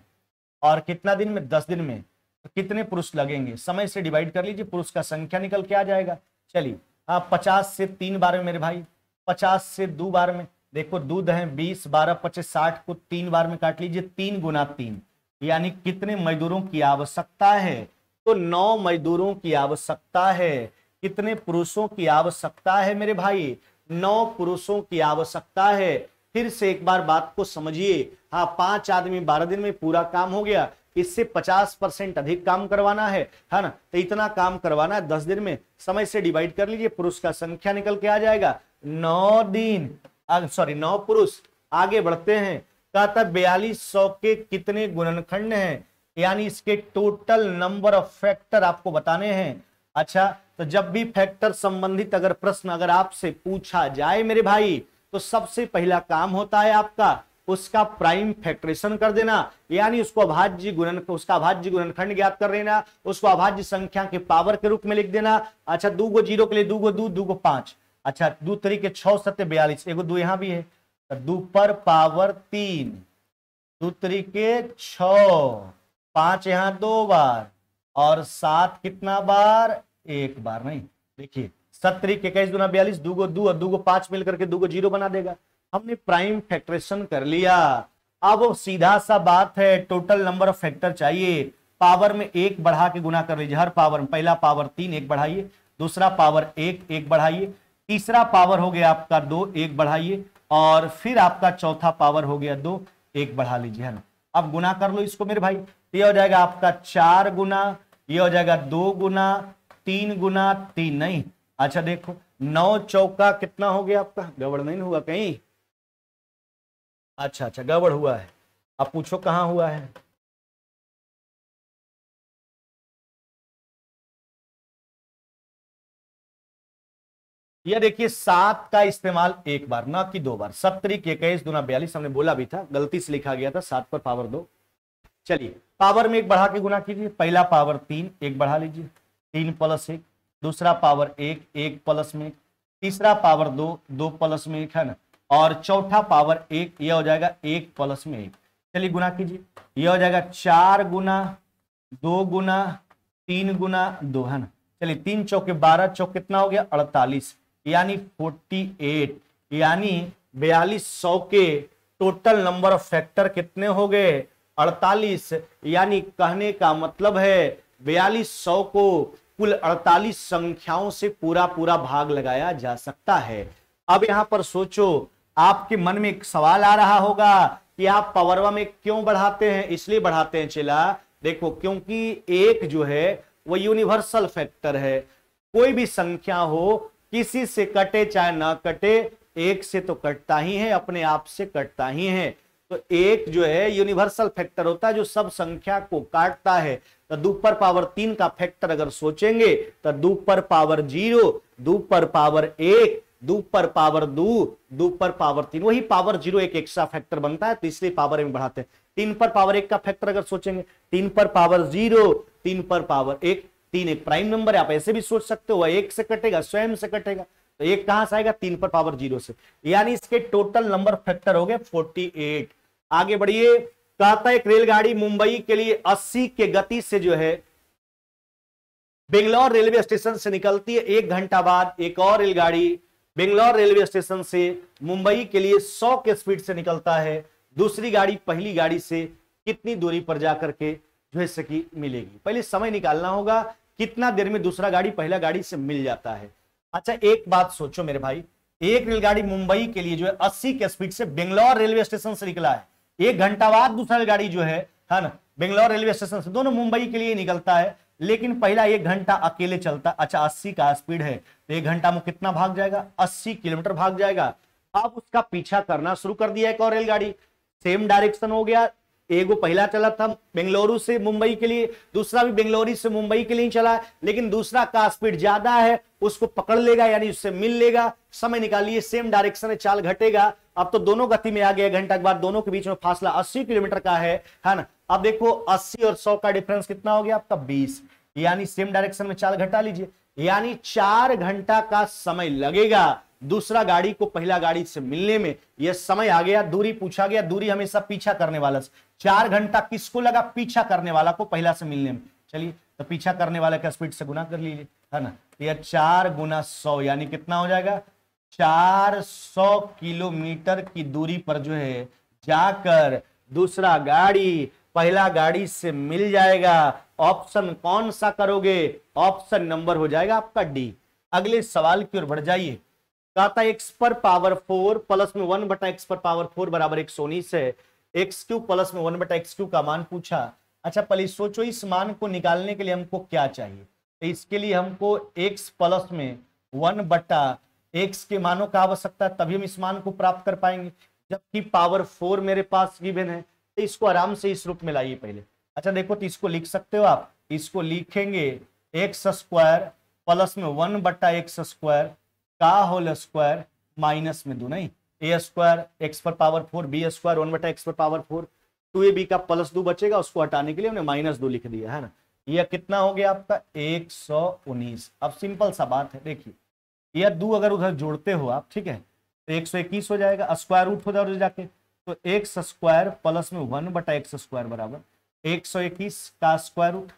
और कितना दिन में? 10 दिन में। तो कितने पुरुष लगेंगे? समय से डिवाइड कर लीजिए, पुरुष का संख्या निकल के आ जाएगा। चलिए 50 से 3 बार में मेरे भाई, 50 से 2 बार में, देखो दूध है 20, 12, 25, 60 को 3 बार में काट लीजिए, 3 गुना 3, यानी कितने मजदूरों की आवश्यकता है? तो 9 मजदूरों की आवश्यकता है। कितने पुरुषों की आवश्यकता है मेरे भाई? 9 पुरुषों की आवश्यकता है। फिर से एक बार बात को समझिए, हाँ 5 आदमी 12 दिन में पूरा काम हो गया, इससे 50% अधिक काम करवाना है ना, तो इतना काम करवाना है 10 दिन में। समय से डिवाइड कर लीजिए, पुरुष का संख्या निकल के आ जाएगा 9 पुरुष। आगे बढ़ते हैं, कहता 4200 के कितने गुणनखंड हैं, यानी इसके टोटल नंबर ऑफ फैक्टर आपको बताने हैं। अच्छा तो जब भी फैक्टर संबंधित अगर प्रश्न अगर आपसे पूछा जाए मेरे भाई, तो सबसे पहला काम होता है आपका उसका प्राइम फैक्टरेशन कर देना, यानी उसका अभाज्य गुणनखंड ज्ञात कर लेना, उसको अभाज्य संख्या के पावर के रूप में लिख देना। अच्छा 2 गो 0 के लिए 2 गो 2, 2 गो 5, अच्छा 2 तरीके 6 7 42, एगो 2 यहां भी है, 2 पर पावर 3, 2 तरीके 6, 5 यहां 2 बार, और 7 कितना बार? 1 बार। नहीं देखिए 7 तरीके 21 दूना 42, 2 गो 2 और 2 गो 5 मिलकर के 2 गो 0 बना देगा। हमने प्राइम फैक्टरेशन कर लिया। अब सीधा सा बात है, टोटल नंबर ऑफ फैक्टर चाहिए। पावर में 1 बढ़ा के गुना कर लीजिए, हर पावर में पहला पावर 3 1 बढ़ाइए, दूसरा पावर 1 1 बढ़ाइए, तीसरा पावर हो गया आपका 2 1 बढ़ाइए, और फिर आपका चौथा पावर हो गया 2 1 बढ़ा लीजिए, है ना। अब गुना कर लो इसको मेरे भाई, ये हो जाएगा आपका 4 गुना, ये हो जाएगा 2 गुना 3 गुना 3, नहीं अच्छा देखो 9 चौका कितना हो गया आपका? गड़बड़ नहीं हुआ कहीं? अच्छा गड़बड़ हुआ है, अब पूछो कहां हुआ है। ये देखिए 7 का इस्तेमाल 1 बार ना कि 2 बार, 7 तरीके 21 दूना 42, हमने बोला भी था, गलती से लिखा गया था 7 पर पावर 2। चलिए पावर में 1 बढ़ा के गुना कीजिए, पहला पावर 3 1 बढ़ा लीजिए, 3 प्लस 1, दूसरा पावर 1 1 प्लस में 1, तीसरा पावर 2 2 प्लस में 1, है ना, और चौथा पावर 1, यह हो जाएगा 1 प्लस में 1। चलिए गुना कीजिए, यह हो जाएगा 4 गुना 2 गुना 3 गुना 2, है ना। चलिए 3 चौके 12, चौक कितना हो गया? 48, यानी 48, यानी 4200 के टोटल नंबर ऑफ फैक्टर कितने हो गए? 48, यानी कहने का मतलब है 4200 को कुल 48 संख्याओं से पूरा भाग लगाया जा सकता है। अब यहां पर सोचो, आपके मन में एक सवाल आ रहा होगा कि आप पावरवा में क्यों बढ़ाते हैं? इसलिए बढ़ाते हैं चेला, देखो क्योंकि एक जो है वो यूनिवर्सल फैक्टर है। कोई भी संख्या हो, किसी से कटे चाहे ना कटे, एक से तो कटता ही है, अपने आप से कटता ही है। तो एक जो है यूनिवर्सल फैक्टर होता है जो सब संख्या को काटता है। तो 2 पर पावर 3 का फैक्टर अगर सोचेंगे तो 2 पर पावर 0, 2 पर पावर 1, दो पर पावर दो पर पावर 3, वही पावर 0 एक एक्स्ट्रा फैक्टर बनता है तो इसलिए पावर में बढ़ाते हैं। 3 पर पावर 1 का फैक्टर अगर सोचेंगे 3 पर पावर 0, 3 पर पावर 1, 3 एक प्राइम नंबर है, आप ऐसे भी सोच सकते हो, 1 से कटेगा, स्वयं से कटेगा, तो 1 कहां से आएगा 3 पर पावर 0 से, यानी इसके टोटल नंबर फैक्टर हो गए 48। आगे बढ़िए, कहता है एक रेलगाड़ी मुंबई के लिए 80 के गति से जो है बेंगलोर रेलवे स्टेशन से निकलती है। 1 घंटा बाद एक और रेलगाड़ी बेंगलोर रेलवे स्टेशन से मुंबई के लिए 100 के स्पीड से निकलता है। दूसरी गाड़ी पहली गाड़ी से कितनी दूरी पर जाकर के जो है सकी मिलेगी। पहले समय निकालना होगा कितना देर में दूसरा गाड़ी पहला गाड़ी से मिल जाता है। अच्छा एक बात सोचो मेरे भाई, एक रेलगाड़ी मुंबई के लिए जो है 80 के स्पीड से बेंगलोर रेलवे स्टेशन से निकला है, 1 घंटा बाद दूसरा गाड़ी जो है ना बेंगलोर रेलवे स्टेशन से, दोनों मुंबई के लिए निकलता है, लेकिन पहला 1 घंटा अकेले चलता। अच्छा 80 का स्पीड है तो 1 घंटा में कितना भाग जाएगा, 80 किलोमीटर भाग जाएगा। अब उसका पीछा करना शुरू कर दिया एक और रेलगाड़ी, सेम डायरेक्शन हो गया, एगो पहला चला था बेंगलुरु से मुंबई के लिए, दूसरा भी बेंगलुरु से मुंबई के लिए चला है, लेकिन दूसरा का स्पीड ज्यादा है, उसको पकड़ लेगा यानी उससे मिल लेगा। समय निकालिए, सेम डायरेक्शन में चाल घटेगा, अब तो दोनों गति में आ गया, 1 घंटा के बाद दोनों के बीच में फासला 80 किलोमीटर का है ना। अब देखो 80 और 100 का डिफरेंस कितना हो गया आपका 20, यानी सेम डायरेक्शन में चाल घटा लीजिए, यानी 4 घंटा का समय लगेगा दूसरा गाड़ी को पहला गाड़ी से मिलने में। यह समय आ गया, दूरी पूछा गया, दूरी हमेशा पीछा करने वाला से, 4 घंटा किसको लगा, पीछा करने वाला को पहला से मिलने में। चलिए तो पीछा करने वाले का स्पीड से गुना कर लीजिए, है ना, यह 4 गुना 100 यानी कितना हो जाएगा 400 किलोमीटर की दूरी पर जो है जाकर दूसरा गाड़ी पहला गाड़ी से मिल जाएगा। ऑप्शन कौन सा करोगे, ऑप्शन नंबर हो जाएगा आपका डी। अगले सवाल की ओर बढ़ जाइए, कहता है x पर पावर 4 प्लस में 1 बटा x पर पावर 4 बराबर 119 है, एक्स क्यू प्लस में 1 बटा एक्स क्यू का मान पूछा। अच्छा पहले सोचो इस मान को निकालने के लिए हमको क्या चाहिए, तो इसके लिए हमको x प्लस में 1 बटा x के मानों का आवश्यकता है, तभी हम इस मान को प्राप्त कर पाएंगे। जबकि पावर 4 मेरे पास गिवन है तो इसको आराम से इस रूप में लाइए पहले। अच्छा देखो तो इसको लिख सकते हो आप, इसको लिखेंगे एक्स स्क्वायर प्लस में 1 बटा एक्स स्क्वायर का होल स्क्वायर माइनस में 2 नहीं, ए स्क्वायर एक्स पर पावर 4 बी स्क्वायर 1 बटा एक्स पर पावर 4, 2ab का प्लस 2 बचेगा, उसको हटाने के लिए हमने माइनस 2 लिख दिया है ना। यह कितना हो गया आपका 119। अब सिंपल सा बात है, देखिए यह 2 अगर उधर जोड़ते हो आप, ठीक है, तो 121 हो जाएगा, स्क्वायर रूट हो जाए जाके, तो एक्स स्क्वायर प्लस में 1 बटा एक्स स्क्वायर बराबर 121 का स्क्वायर रूट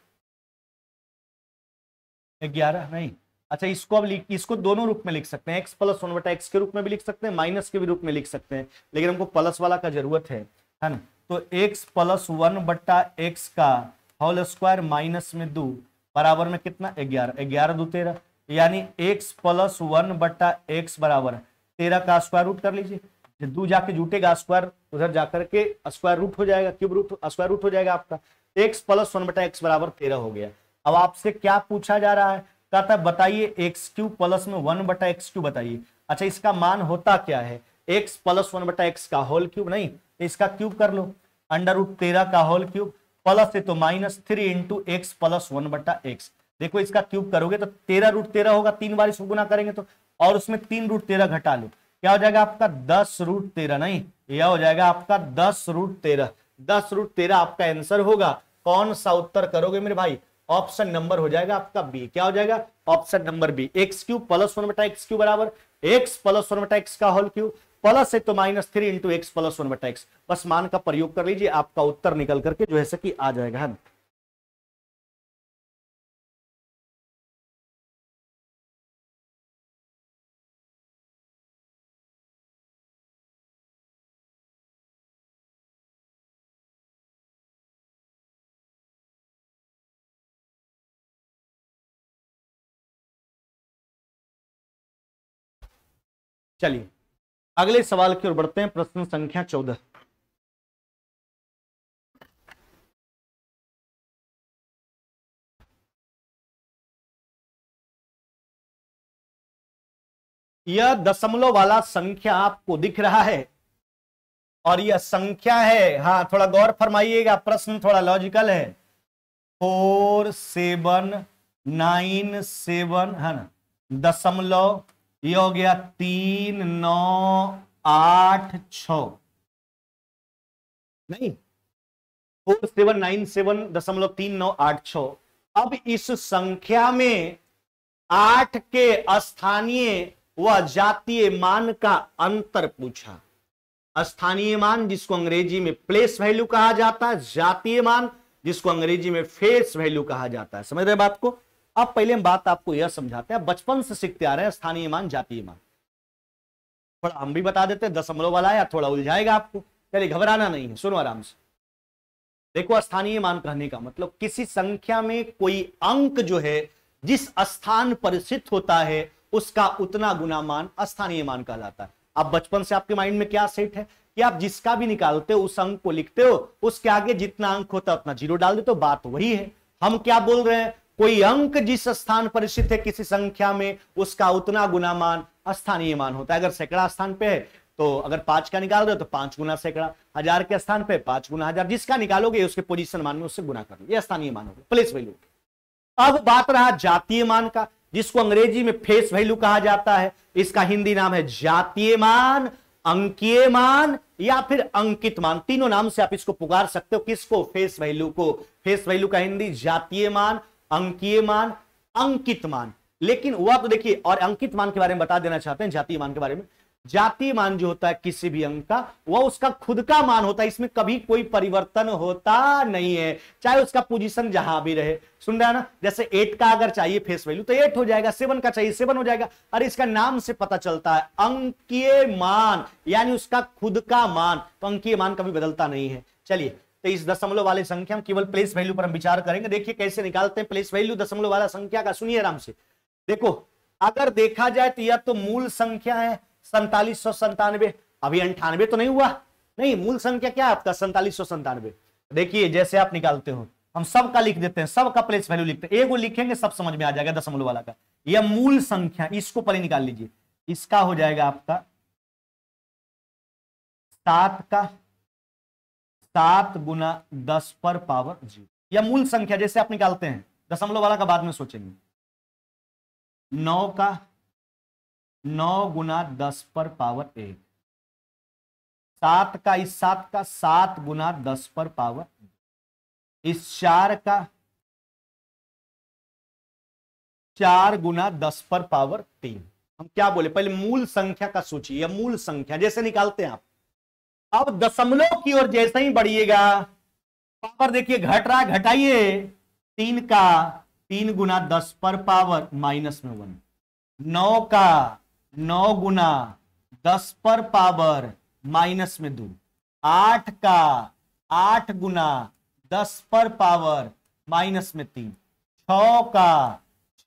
11 नहीं। अच्छा इसको अब इसको दोनों रूप में लिख सकते हैं, x प्लस 1 बटा एक्स के रूप में भी लिख सकते हैं, माइनस के भी रूप में लिख सकते हैं, लेकिन हमको प्लस वाला का जरूरत है ना। तो x प्लस 1 बटा एक्स का होल स्क्वायर माइनस में 2 बराबर में कितना 11, 11 2 13, यानी x प्लस 1 बटा एक्स बराबर 13 का स्क्वायर रूट कर लीजिए। 2 जाके जुटेगा स्क्वायर उधर जाकर के स्क्वायर रूट हो जाएगा, क्यूब रूट स्क्वायर रूट हो जाएगा आपका, x प्लस 1 बटा एक्स बराबर 13 हो गया। अब आपसे क्या पूछा जा रहा है, कहता है बताइए एक्स क्यूब प्लस में 1 बटा एक्स क्यूब बताइए। अच्छा इसका मान होता क्या है, x प्लस 1 बटा एक्स का होल क्यूब नहीं, इसका क्यूब कर लो, अंडर रूट 13 का होल क्यूब प्लस है तो माइनस 3 इंटू एक्स प्लस 1 बटा एक्स। देखो इसका क्यूब करोगे तो 13 रूट 13 होगा, 3 बार इसको गुना करेंगे तो, और उसमें 3 रूट 13 घटा लो, क्या हो जाएगा आपका 10 रूट 13 नहीं, यह हो जाएगा आपका 10 रूट 13। 10 रूट 13 आपका आंसर होगा। कौन सा उत्तर करोगे मेरे भाई, ऑप्शन नंबर हो जाएगा आपका बी। क्या हो जाएगा option number B, x cube plus 1 बटा एक्स क्यूब बराबर एक्स प्लस 1 बटा एक्स का होल क्यूब प्लस है तो माइनस 3 इंटू एक्स प्लस 1 बटा एक्स। बस मान का प्रयोग कर लीजिए, आपका उत्तर निकल करके जो है कि आ जाएगा है। चलिए अगले सवाल की ओर बढ़ते हैं, प्रश्न संख्या 14। यह दशमलव वाला संख्या आपको दिख रहा है और यह संख्या है, हाँ थोड़ा गौर फरमाइएगा, प्रश्न थोड़ा लॉजिकल है, 4797 है ना, ये हो गया 3986 नहीं 4797.3986। अब इस संख्या में 8 के स्थानीय व जातीय मान का अंतर पूछा। स्थानीय मान जिसको अंग्रेजी में प्लेस वैल्यू कहा जाता है, जातीय मान जिसको अंग्रेजी में फेस वैल्यू कहा जाता है। समझ रहे बात को? अब पहले हम बात आपको यह समझाते हैं, बचपन से सीखते आ रहे हैं स्थानीय मान जातीय मान। थोड़ा हम भी बता देते हैं, दशमलव वाला या थोड़ा उलझाएगा आपको, चलिए घबराना नहीं है, सुनो आराम से। देखो स्थानीय मान कहने का मतलब किसी संख्या में कोई अंक जो है जिस स्थान पर स्थित होता है उसका उतना गुना मान स्थानीय मान कहलाता है। अब बचपन से आपके माइंड में क्या सेट है कि आप जिसका भी निकालते हो उस अंक को लिखते हो, उसके आगे जितना अंक होता है उतना जीरो डाल देते हो, बात वही है। हम क्या बोल रहे हैं, कोई अंक जिस स्थान पर स्थित है किसी संख्या में उसका उतना गुना मान स्थानीय मान होता है। अगर सैकड़ा स्थान पे है तो अगर 5 का निकाल दो तो 5 गुना सैकड़ा, 1000 के स्थान पे 5 गुना 1000, जिसका निकालोगे उसके पोजीशन मान में उससे गुना कर लो, ये स्थानीय मान होगा, प्लेस वैल्यू। अब बात रहा जातीय मान का, जिसको अंग्रेजी में फेस वैल्यू कहा जाता है। इसका हिंदी नाम है जातीय मान, अंकीय मान या फिर अंकित मान, तीनों नाम से आप इसको पुकार सकते हो। किसको? फेस वैल्यू को। फेस वैल्यू का हिंदी जातीय मान, अंकीय मान, अंकित मान। लेकिन वह तो देखिए, और अंकित मान के बारे में बता देना चाहते हैं जातीय मान के बारे में। जातीय मान जो होता है किसी भी अंक का, वह उसका खुद का मान होता है, इसमें कभी कोई परिवर्तन होता नहीं है, चाहे उसका पोजीशन जहां भी रहे। सुन रहे हैं ना? जैसे 8 का अगर चाहिए फेस वैल्यू तो 8 हो जाएगा, 7 का चाहिए 7 हो जाएगा। अरे इसका नाम से पता चलता है अंकीय मान, यानी उसका खुद का मान, तो अंकीय मान कभी बदलता नहीं है। चलिए, तो इस दशमलव वाले संख्या में केवल प्लेस वैल्यू पर हम विचार करेंगे। देखिए कैसे निकालते हैं प्लेस वैल्यू दशमलव वाला संख्या का, सुनिए आराम से। देखो अगर देखा जाए तो यह तो मूल संख्या है 4797, अभी 98 तो नहीं हुआ, नहीं, मूल संख्या क्या है आपका 4797। देखिए जैसे आप निकालते हो, हम सब का लिख देते हैं, सब का प्लेस वैल्यू लिखते हैं, एक वो लिखेंगे सब समझ में आ जाएगा दशमलव वाला का। यह मूल संख्या, इसको पहले निकाल लीजिए, इसका हो जाएगा आपका 7 गुना 10 पर पावर 0। यह मूल संख्या जैसे आप निकालते हैं, दशमलव वाला का बाद में सोचेंगे। 9 गुना 10 पर पावर 1, 7 का, इस 7 का 7 गुना 10 पर पावर, इस 4 का 4 गुना 10 पर पावर 3। हम क्या बोले, पहले मूल संख्या का सोचिए, मूल संख्या जैसे निकालते हैं आप। अब दशमलव की ओर जैसे ही बढ़िएगा, पावर देखिए घट रहा है, घटाइए, 3 का 3 गुना 10 पर पावर -1, 9 का 9 गुना 10 पर पावर -2, 8 का 8 गुना 10 पर पावर -3, 6 का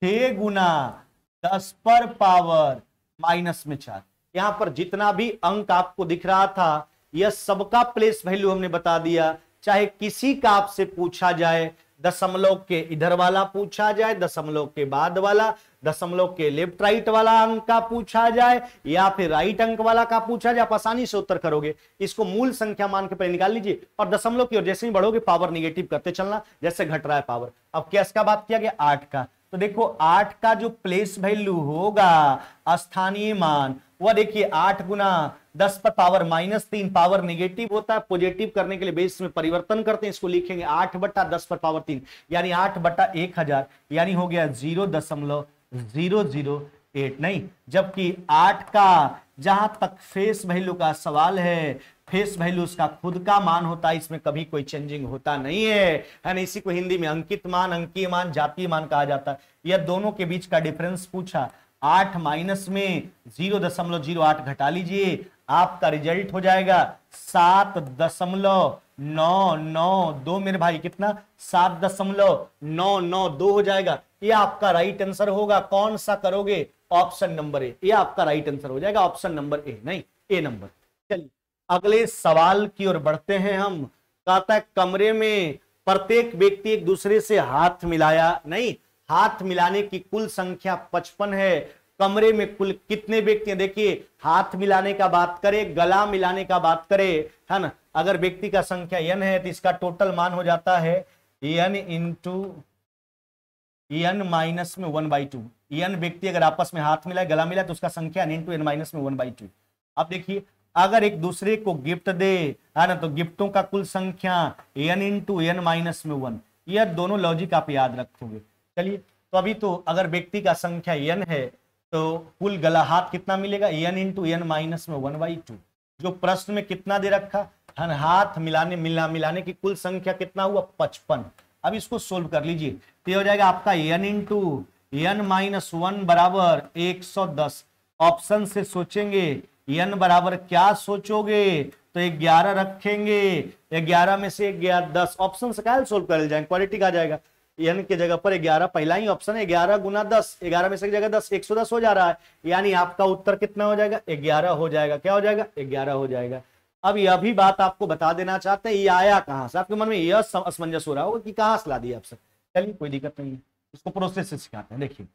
6 गुना 10 पर पावर -4। यहां पर जितना भी अंक आपको दिख रहा था यह सबका प्लेस वैल्यू हमने बता दिया। चाहे किसी का आपसे पूछा जाए, दशमलव के इधर वाला पूछा जाए, दशमलव के बाद वाला, दशमलव के लेफ्ट राइट वाला अंक का पूछा जाए या फिर राइट अंक वाला का पूछा जाए, आप आसानी से उत्तर करोगे। इसको मूल संख्या मान के पहले निकाल लीजिए और दशमलव की ओर जैसे ही बढ़ोगे पावर निगेटिव करते चलना, जैसे घट रहा है पावर। अब किसका बात किया गया? 8 का। तो देखो 8 का जो प्लेस वैल्यू होगा स्थानीय मान, वह देखिए 8 गुना 10 पर पावर -3, पावर निगेटिव होता है, पॉजिटिव करने के लिए बेस में परिवर्तन करते हैं, इसको लिखेंगे 8 बटा 10 पर पावर 3, यानी 8 बटा 1000, यानी हो गया 0.008। नहीं, जबकि 8 का जहां तक फेस वैल्यू का सवाल है, फेस वैल्यू उसका खुद का मान होता है, इसमें कभी कोई चेंजिंग होता नहीं है ना। इसी को हिंदी में अंकित मान, अंकीय मान, जातीय मान कहा जाता है। यह दोनों के बीच का डिफरेंस पूछा, 8 माइनस में 0.08 घटा लीजिए, आपका रिजल्ट हो जाएगा 7.992 मेरे भाई, कितना 7.992 हो जाएगा। ये आपका राइट आंसर होगा। कौन सा करोगे? ऑप्शन नंबर ए, ये आपका राइट आंसर हो जाएगा, ऑप्शन नंबर ए, नहीं ए नंबर। चलिए अगले सवाल की ओर बढ़ते हैं हम। कहता है कमरे में प्रत्येक व्यक्ति एक दूसरे से हाथ मिलाया, नहीं, हाथ मिलाने की कुल संख्या 55 है। कमरे में कुल कितने व्यक्ति हैं? देखिए हाथ मिलाने का बात करें, गला मिलाने का बात करें, है ना, अगर व्यक्ति का संख्या n है तो इसका टोटल मान हो जाता है n इंटू n माइनस में 1/2, n व्यक्ति अगर आपस में हाथ मिलाए, गला मिलाए, तो उसका संख्या n इंटू n माइनस में 1/2। अब देखिए अगर एक दूसरे को गिफ्ट दे, है ना, तो गिफ्टों का कुल संख्या n इंटू n माइनस में 1। यह दोनों लॉजिक आप याद रखोगे। चलिए तो अभी तो अगर व्यक्ति का संख्या n है तो कुल गला हाथ कितना मिलेगा, n इंटू n माइनस में 1/2। जो प्रश्न में कितना दे रखा, हाथ मिलाने की कुल संख्या कितना हुआ, 55। अब इसको सोल्व कर लीजिए तो ये हो जाएगा आपका n इंटू n माइनस 1 बराबर 110। ऑप्शन से सोचेंगे n बराबर क्या सोचोगे, तो 11 रखेंगे, 11 में से 10, ऑप्शन से क्या सोल्व कर जाएंगे, क्वाड्रेटिक आ जाएगा। n के जगह पर 11, पहला ही ऑप्शन है 11 गुना 10, 11 में से एक जगह 10, 110 हो जा रहा है, यानी आपका उत्तर कितना हो जाएगा, 11 हो जाएगा। क्या हो जाएगा, 11 हो जाएगा। अब यह भी बात आपको बता देना चाहते हैं, ये आया कहां से, आपके मन में यह असमंजस हो रहा होगा कि कहां से ला दिया आपसे। चलिए कोई दिक्कत नहीं है, इसको प्रोसेस से सिखाते हैं। देखिए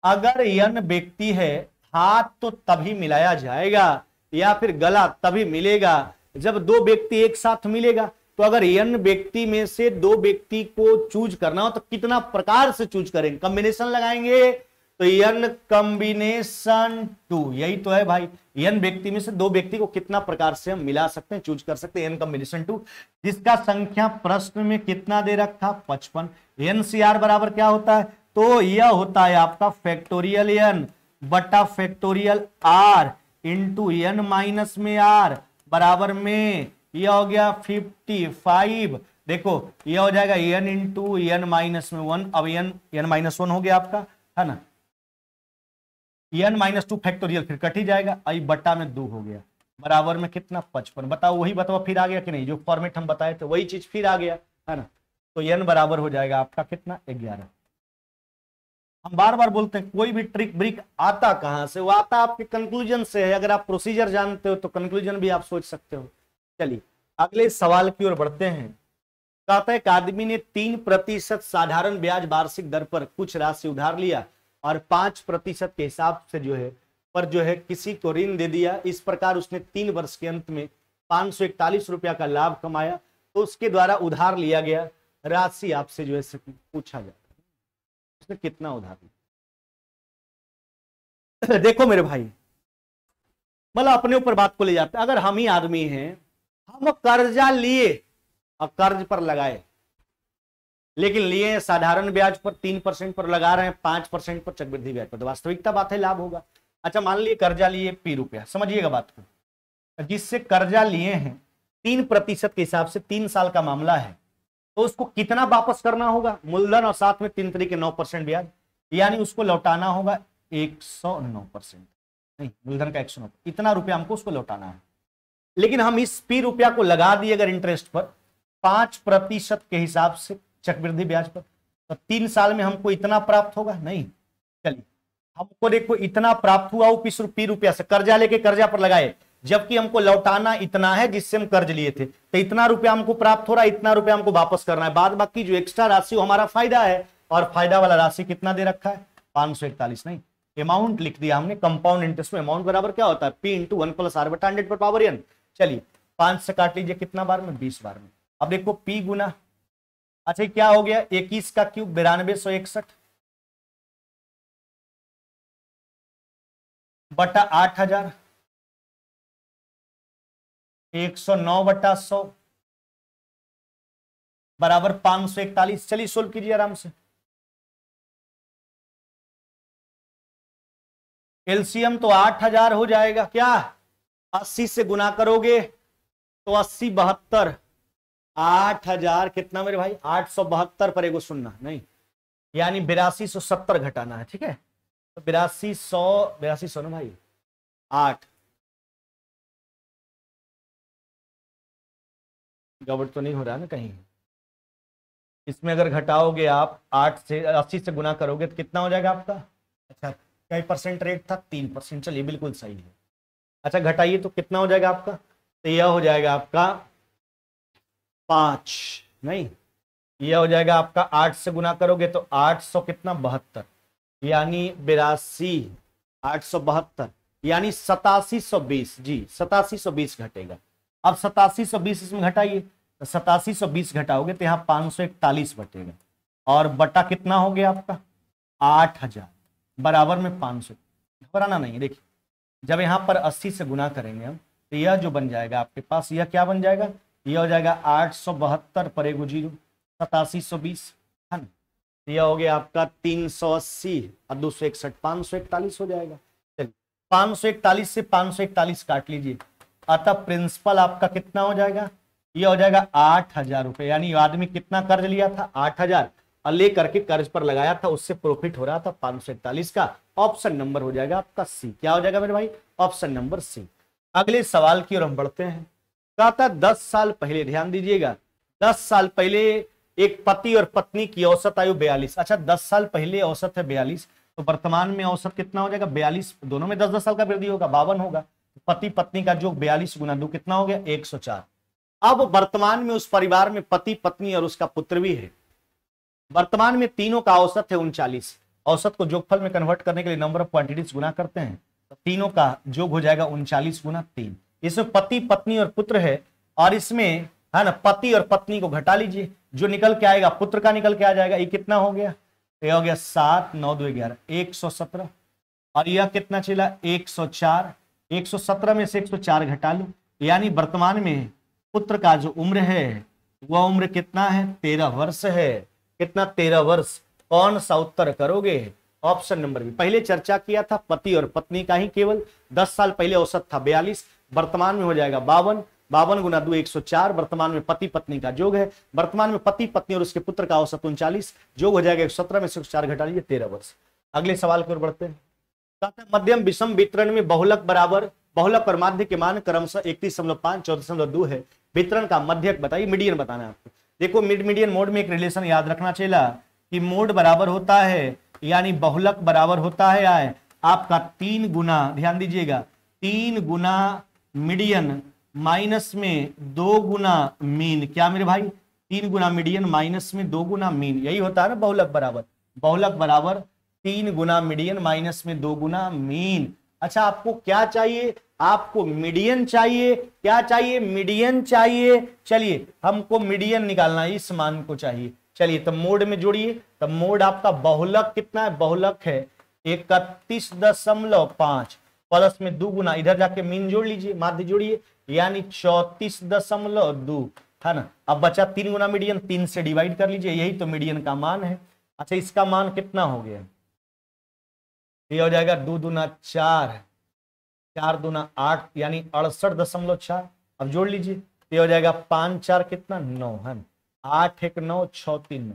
अगर n व्यक्ति है, हाथ तो तभी मिलाया जाएगा या फिर गला तभी मिलेगा जब दो व्यक्ति एक साथ मिलेगा। तो अगर n व्यक्ति में से दो व्यक्ति को चूज करना हो तो कितना प्रकार से चूज करेंगे, कॉम्बिनेशन लगाएंगे, तो n कॉम्बिनेशन 2, यही तो है भाई। n व्यक्ति में से दो व्यक्ति को कितना प्रकार से हम मिला सकते हैं, चूज कर सकते हैं, n कॉम्बिनेशन 2, जिसका संख्या प्रश्न में कितना दे रखा, 55। NCR बराबर क्या होता है, तो यह होता है आपका फैक्टोरियल n बटा factorial r into n minus में r बराबर में यह हो गया 55। देखो यह हो जाएगा n इंटू n माइनस में 1। अब n माइनस 1 हो गया आपका, है ना, n माइनस 2 फैक्टोरियल फिर कट ही जाएगा, आई बटा में 2 हो गया, बराबर में कितना, 55। बताओ वही बताओ फिर आ गया कि नहीं, जो फॉर्मेट हम बताए थे वही चीज फिर आ गया, है ना। तो n बराबर हो जाएगा आपका कितना, 11। हम बार बार बोलते हैं कोई भी ट्रिक ब्रिक आता कहां से, वो आता आपके कंक्लूजन से है। अगर आप प्रोसीजर जानते हो तो कंक्लूजन भी आप सोच सकते हो। चलिए अगले सवाल की ओर बढ़ते हैं। कहता है एक आदमी ने 3% साधारण ब्याज वार्षिक दर पर कुछ राशि उधार लिया और 5% के हिसाब से जो है किसी को ऋण दे दिया। इस प्रकार उसने 3 वर्ष के अंत में 541 रुपया का लाभ कमाया। तो उसके द्वारा उधार लिया गया राशि आपसे जो है पूछा जाता है, उसने कितना उधार लिया। देखो मेरे भाई, मतलब अपने ऊपर बात को ले जाते हैं। अगर हम ही आदमी हैं, हम कर्जा लिए और कर्ज पर लगाए, लेकिन लिए साधारण ब्याज पर 3% पर लगा रहे हैं, 5% पर चक्रवृद्धि ब्याज पर, तो वास्तविकता बात है लाभ होगा। अच्छा मान लिए कर्जा लिए P रुपया, समझिएगा बात को, जिससे कर्जा लिए हैं 3% के हिसाब से 3 साल का मामला है, तो उसको कितना वापस करना होगा, मूलधन और साथ में 3 तरीके 9% ब्याज, यानी उसको लौटाना होगा 109%, नहीं मूलधन का 109, इतना रुपया हमको उसको लौटाना है। लेकिन हम इस P रुपया को लगा दिए अगर इंटरेस्ट पर 5% के हिसाब से चक्रवृद्धि ब्याज पर, तो 3 साल में हमको इतना प्राप्त होगा, नहीं। चलिए हमको देखो इतना प्राप्त हुआ P रुपया से, कर्जा लेके कर्जा पर लगाए, जबकि हमको लौटाना इतना है जिससे हम कर्ज लिए थे, तो इतना रुपया हमको प्राप्त हो रहा है, इतना रुपया हमको वापस करना है। बाद बाकी जो एक्स्ट्रा राशि हमारा फायदा है, और फायदा वाला राशि कितना दे रखा है, 541, नहीं अमाउंट लिख दिया हमने। कंपाउंड इंटरेस्ट में अमाउंट बराबर क्या होता है, P इंटू 1 + R बटा 100 पर पावर n। चलिए 5 से काट लीजिए, कितना बार में, 20 बार में। अब देखो P गुना, अच्छा क्या हो गया, 21 का क्यूब 9261 बटा 8000, 109 बटा 100 बराबर 541। चलिए सोल्व कीजिए आराम से। एलसीएम तो 8000 हो जाएगा, क्या 80 से गुना करोगे तो 80 72, 8000 कितना मेरे भाई, 872 पर एगो सुनना नहीं, यानी 8270 घटाना है, ठीक है। तो 8200 ना भाई, 8 गड़बड़ तो नहीं हो रहा ना कहीं, इसमें अगर घटाओगे आप 8 से 80 से गुना करोगे तो कितना हो जाएगा आपका, अच्छा कई परसेंट रेट था, 3%, चलिए बिल्कुल सही है। अच्छा घटाइए तो कितना हो जाएगा आपका, तो यह हो जाएगा आपका 5, नहीं यह हो जाएगा आपका 8 से गुना करोगे तो 800 कितना 72, यानी 82 872, यानी 8720, जी 8720 घटेगा। अब 8720 इसमें घटाइए, तो 8720 घटाओगे तो यहाँ 541 बटेगा, और बटा कितना हो गया आपका 8000, बराबर में 500। घबराना नहीं है। देखिए जब यहाँ पर 80 से गुना करेंगे हम तो यह जो बन जाएगा आपके पास, यह क्या बन जाएगा, यह हो जाएगा 872 पर एगो 0, 8720 है ना। यह हो गया आपका 380 और 261, 541 हो जाएगा। चलिए 541 से 541 काट लीजिए, अतः प्रिंसिपल आपका कितना हो जाएगा, यह हो जाएगा 8000 रुपए। यानी आदमी कितना कर्ज लिया था, 8000, और लेकर के कर्ज पर लगाया था, उससे प्रॉफिट हो रहा था 541 का। ऑप्शन नंबर हो जाएगा आपका सी। क्या हो जाएगा मेरे भाई, ऑप्शन नंबर सी। अगले सवाल की ओर हम बढ़ते हैं। कहता 10 साल पहले, ध्यान दीजिएगा, 10 साल पहले एक पति और पत्नी की औसत आयु 42। अच्छा 10 साल पहले औसत है 42, तो वर्तमान में औसत कितना हो जाएगा 42, दोनों में 10-10 साल का वृद्धि होगा, 52 होगा। पति पत्नी का जो 42 गुना 2 कितना हो गया 104। अब वर्तमान में उस परिवार में पति पत्नी और उसका पुत्र भी है। वर्तमान में तीनों का औसत है 39। औसत को जोगफल में कन्वर्ट करने के लिए नंबर ऑफ क्वांटिटीज गुना करते हैं, तो तीनों का जोग हो जाएगा 39 गुना 3। इसमें पति पत्नी और पुत्र है, और इसमें है ना पति और पत्नी को घटा लीजिए, जो निकल के आएगा पुत्र का निकल के आ जाएगा। ये कितना हो गया, ये हो गया 7 9 2 11 117, और यह कितना चला 104। 117 में से 104 घटा लो, यानी वर्तमान में पुत्र का जो उम्र है वह उम्र कितना है 13 वर्ष है। कितना 13 वर्ष। कौन सा उत्तर करोगे, ऑप्शन नंबर बी। पहले चर्चा किया था पति और पत्नी का ही, केवल 10 साल पहले औसत था 42, वर्तमान में हो जाएगा 52। 52 गुना 2 104, वर्तमान में पति पत्नी का जोग है। वर्तमान में पति पत्नी और उसके पुत्र का औसत 39, जोग हो जाएगा 117 में से 4 घटा लीजिए 13 वर्ष। अगले सवाल की ओर बढ़ते हैं। मध्यम विषम वितरण में बहुलक बराबर, बहुलक और माध्य के मान क्रमशः 31.5 14.2 है। वितरण का मध्यक बताइए, मीडियन बताना है आपको। देखो मीडियन मोड में एक रिलेशन याद रखना चाहिए कि मोड बराबर होता है, यानी बहुलक बराबर होता है आपका 3 गुना, ध्यान दीजिएगा 3 गुना मीडियन माइनस में 2 गुना मीन। क्या मेरे भाई, 3 गुना मीडियन माइनस में 2 गुना मीन, यही होता है ना बहुलक बराबर। बहुलक बराबर 3 गुना मीडियन माइनस में 2 गुना मीन। अच्छा आपको क्या चाहिए, आपको मीडियन चाहिए। क्या चाहिए, मीडियन चाहिए। चलिए हमको मीडियन निकालना है, इस मान को चाहिए। चलिए तब मोड में जोड़िए, तब मोड आपका बहुलक कितना है, बहुलक है 31.5 प्लस में 2 गुना, इधर जाके मीन जोड़ लीजिए, माध्य जोड़िए, यानी 34.2 है ना। अब बचा 3 गुना मीडियन, 3 से डिवाइड कर लीजिए, यही तो मीडियन का मान है। अच्छा इसका मान कितना हो गया, ये हो जाएगा 2 दूना 4, 4 दूना 8, यानी 68.4। अब जोड़ लीजिए, ये हो जाएगा 5 4 कितना 9 है, 8 1 9 6 3 9,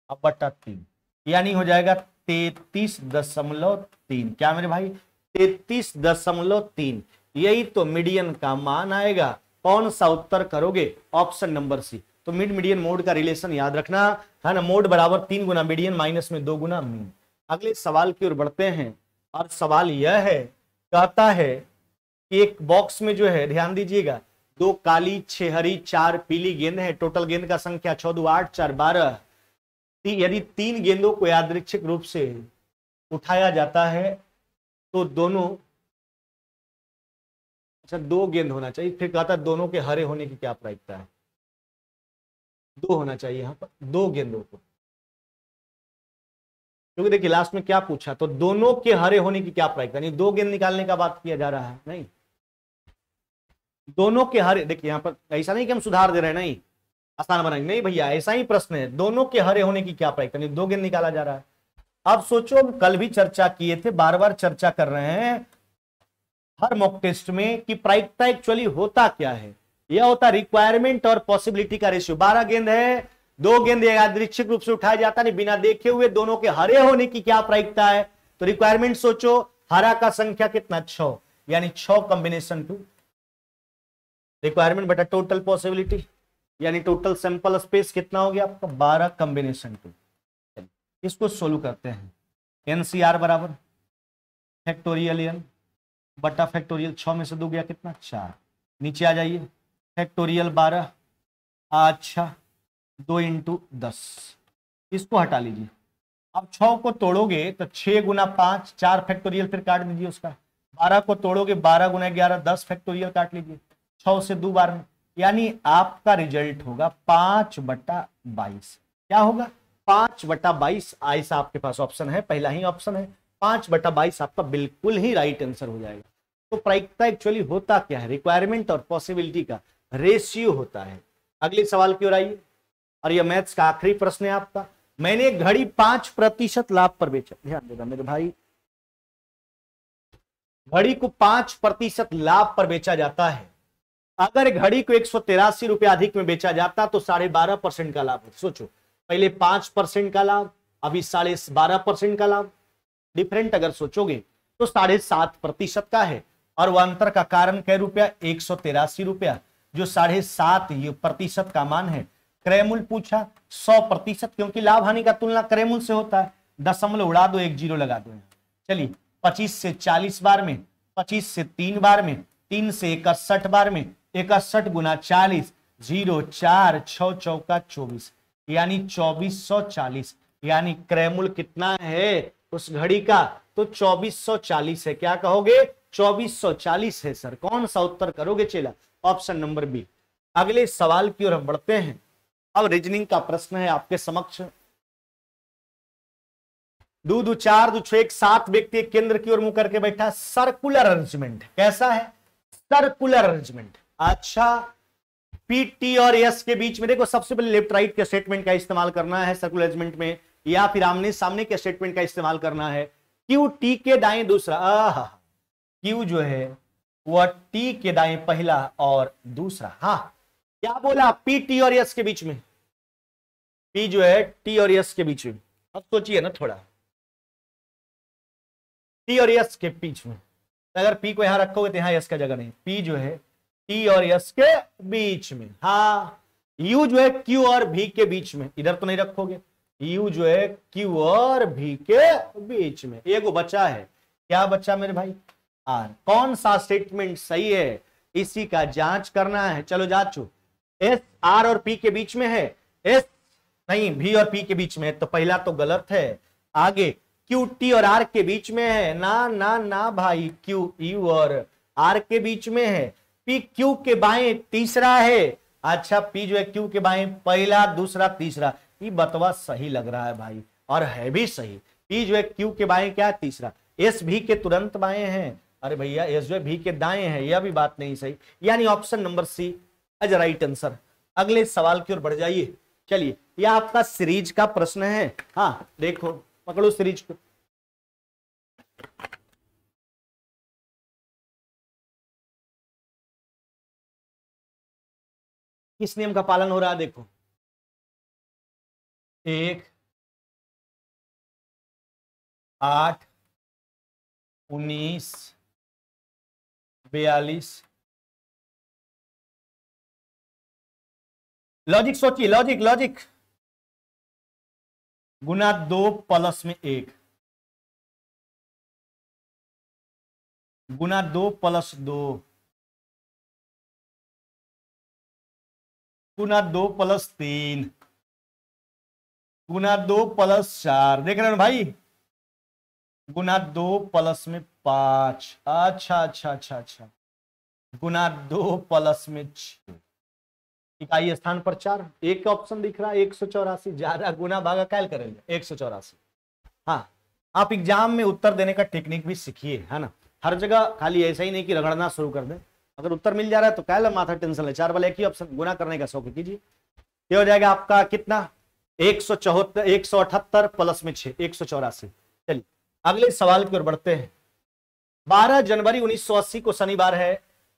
अब बटा 3, यानी हो जाएगा 33.3। क्या मेरे भाई 33.3, यही तो मीडियन का मान आएगा। कौन सा उत्तर करोगे, ऑप्शन नंबर सी। तो मिड मीडियन मोड का रिलेशन याद रखना है ना, मोड बराबर 3 गुना मीडियन माइनस में 2 गुना मीन। अगले सवाल की ओर बढ़ते हैं, और सवाल यह है, कहता है कि एक बॉक्स में जो है, ध्यान दीजिएगा, 2 काली 6 हरी 4 पीली गेंद है। टोटल गेंद का संख्या 6 2 8 4 12। यदि 3 गेंदों को यादृच्छिक रूप से उठाया जाता है तो दोनों, अच्छा 2 गेंद होना चाहिए, फिर कहता है दोनों के हरे होने की क्या प्रायिकता है, 2 होना चाहिए यहाँ पर, 2 गेंदों को, क्योंकि देखिए लास्ट में क्या पूछा, तो दोनों के हरे होने की क्या प्रायिकता, नहीं 2 गेंद निकालने का बात किया जा रहा है, नहीं दोनों के हरे। देखिए यहाँ पर ऐसा नहीं कि हम सुधार दे रहे हैं, नहीं आसान बनाएंगे, नहीं भैया ऐसा ही प्रश्न है, दोनों के हरे होने की क्या प्रायिकता, नहीं 2 गेंद निकाला जा रहा है। अब सोचो, हम कल भी चर्चा किए थे, बार बार चर्चा कर रहे हैं हर मॉक टेस्ट में कि प्रायिकता एक्चुअली होता क्या है। यह होता रिक्वायरमेंट और पॉसिबिलिटी का रेशियो। 12 गेंद है, 2 गेंद यादृच्छिक रूप से उठाया जाता नहीं, बिना देखे हुए दोनों के हरे होने की क्या प्रायिकता है। तो रिक्वायरमेंट सोचो, हरा का संख्या कितना 6, यानी 6 कॉम्बिनेशन 2, रिक्वायरमेंट बटा टोटल पॉसिबिलिटी, यानी टोटल सैंपल स्पेस कितना हो गया आपका 12 कॉम्बिनेशन 2। इसको सोल्व करते हैं। एनसीआर बराबर फैक्टोरियल एन बटा फैक्टोरियल 6 में से 2 गया कितना 4, नीचे आ जाइए फैक्टोरियल 12, अच्छा 2 इंटू 10, इसको हटा लीजिए। अब 6 को तोड़ोगे तो 6 गुना 5 4 फैक्टोरियल, फिर काट दीजिए उसका। 12 को तोड़ोगे 12 गुना 11 10 फैक्टोरियल, काट लीजिए 6 से 2 बार में, यानी आपका रिजल्ट होगा 5/22। क्या होगा 5/22। ऐसा आपके पास ऑप्शन है, पहला ही ऑप्शन है 5/22 आपका बिल्कुल ही राइट आंसर हो जाएगा। तो प्रायिकता एक्चुअली होता क्या है, रिक्वायरमेंट और पॉसिबिलिटी का रेशियो होता है। अगले सवाल की ओर आइए, और यह मैथ्स का आखिरी प्रश्न है आपका। मैंने एक घड़ी 5% लाभ पर बेचा, ध्यान देना मेरे भाई, घड़ी को 5% लाभ पर बेचा जाता है। अगर घड़ी को 183 रुपया अधिक में बेचा जाता तो 12.5% का लाभ। सोचो, पहले 5% का लाभ, अभी 12.5% का लाभ। डिफरेंट अगर सोचोगे तो 7.5% का है, और वह अंतर का कारण कै रुपया, 183 रुपया, जो 7.5% का मान है। क्रयमूल्य पूछा 100%, क्योंकि लाभ हानि का तुलना क्रयमूल्य से होता है। दशमलव उड़ा दो, 1 जीरो लगा दो। चलिए 25 से 40 बार में, 25 से 3 बार में, 3 से 61 बार में, 61 गुना 40, 0 4 6 चौका 24, यानी 2440। यानी क्रयमूल्य कितना है उस घड़ी का, तो 2440 है। क्या कहोगे, 2440 है सर। कौन सा उत्तर करोगे चेला, ऑप्शन नंबर बी। अगले सवाल की ओर हम बढ़ते हैं। अब रीजनिंग का प्रश्न है आपके समक्ष। 2 2 4 2 6 7 व्यक्ति एक केंद्र की ओर मुंह करके बैठा। सर्कुलर अरेंजमेंट कैसा है, सर्कुलर अरेंजमेंट। अच्छा, पी टी और एस के बीच में देखो, सबसे पहले लेफ्ट राइट के स्टेटमेंट का इस्तेमाल करना है सर्कुलर अरेंजमेंट में, या फिर आमने सामने के स्टेटमेंट का इस्तेमाल करना है। क्यू टी के दाएं दूसरा, क्यू जो है वह टी के दाएं पहला और दूसरा। हाँ, क्या बोला, पी टी और एस के बीच में, पी जो है टी और एस के बीच में। अब सोचिए ना थोड़ा, टी और एस के बीच में, अगर पी को यहां रखोगे तो यहां एस का जगह नहीं। पी जो है टी और एस के बीच में। हाँ, यू जो है क्यू और भी के बीच में, इधर तो नहीं रखोगे। यू जो है क्यू और भी के बीच में। एगो बचा है, क्या बचा मेरे भाई, आर। कौन सा स्टेटमेंट सही है इसी का जांच करना है। चलो जांचो। एस आर और पी के बीच में है, एस नहीं भी और पी के बीच में है, तो पहला तो गलत है। आगे क्यू टी और आर के बीच में है, ना ना ना भाई, क्यू यू और आर के बीच में है। पी क्यू के बाएं तीसरा है। अच्छा, पी जो है क्यू के बाएं पहला दूसरा तीसरा, ये बतवा सही लग रहा है भाई, और है भी सही। पी जो है क्यू के बाएं क्या तीसरा, एस भी के तुरंत बाएं हैं। अरे भैया एस जो है भी के दाएं हैं, यह भी बात नहीं सही। यानी option number C is right answer. अगले सवाल की ओर बढ़ जाइए। चलिए, यह आपका सीरीज का प्रश्न है। हाँ देखो, पकड़ो सीरीज को। किस नियम का पालन हो रहा है, देखो। 1 8 19 42। लॉजिक सोचिए, लॉजिक लॉजिक। गुना 2 प्लस में 1, गुना 2 प्लस 2, गुना 2 प्लस 3, गुना 2 प्लस 4। देख रहे हो भाई, गुना 2 प्लस में 5। अच्छा अच्छा अच्छा अच्छा, गुना 2 प्लस में 6, इकाई स्थान पर 4। एक ऑप्शन दिख रहा है 184, ज्यादा गुना भागा कैल करेंगे 184। हाँ, आप एग्जाम में उत्तर देने का टेक्निक भी सीखिए, है ना। हर जगह खाली ऐसा ही नहीं कि रगड़ना शुरू कर दें। अगर उत्तर मिल जा रहा है तो कैल माथा टेंशन ले, 4 वाला एक ही ऑप्शन गुना करने का शौक कीजिए। ये हो जाएगा आपका कितना, 178 प्लस में 6, 184। चलिए अगले सवाल की ओर बढ़ते हैं। 12 जनवरी 1980 को शनिवार है,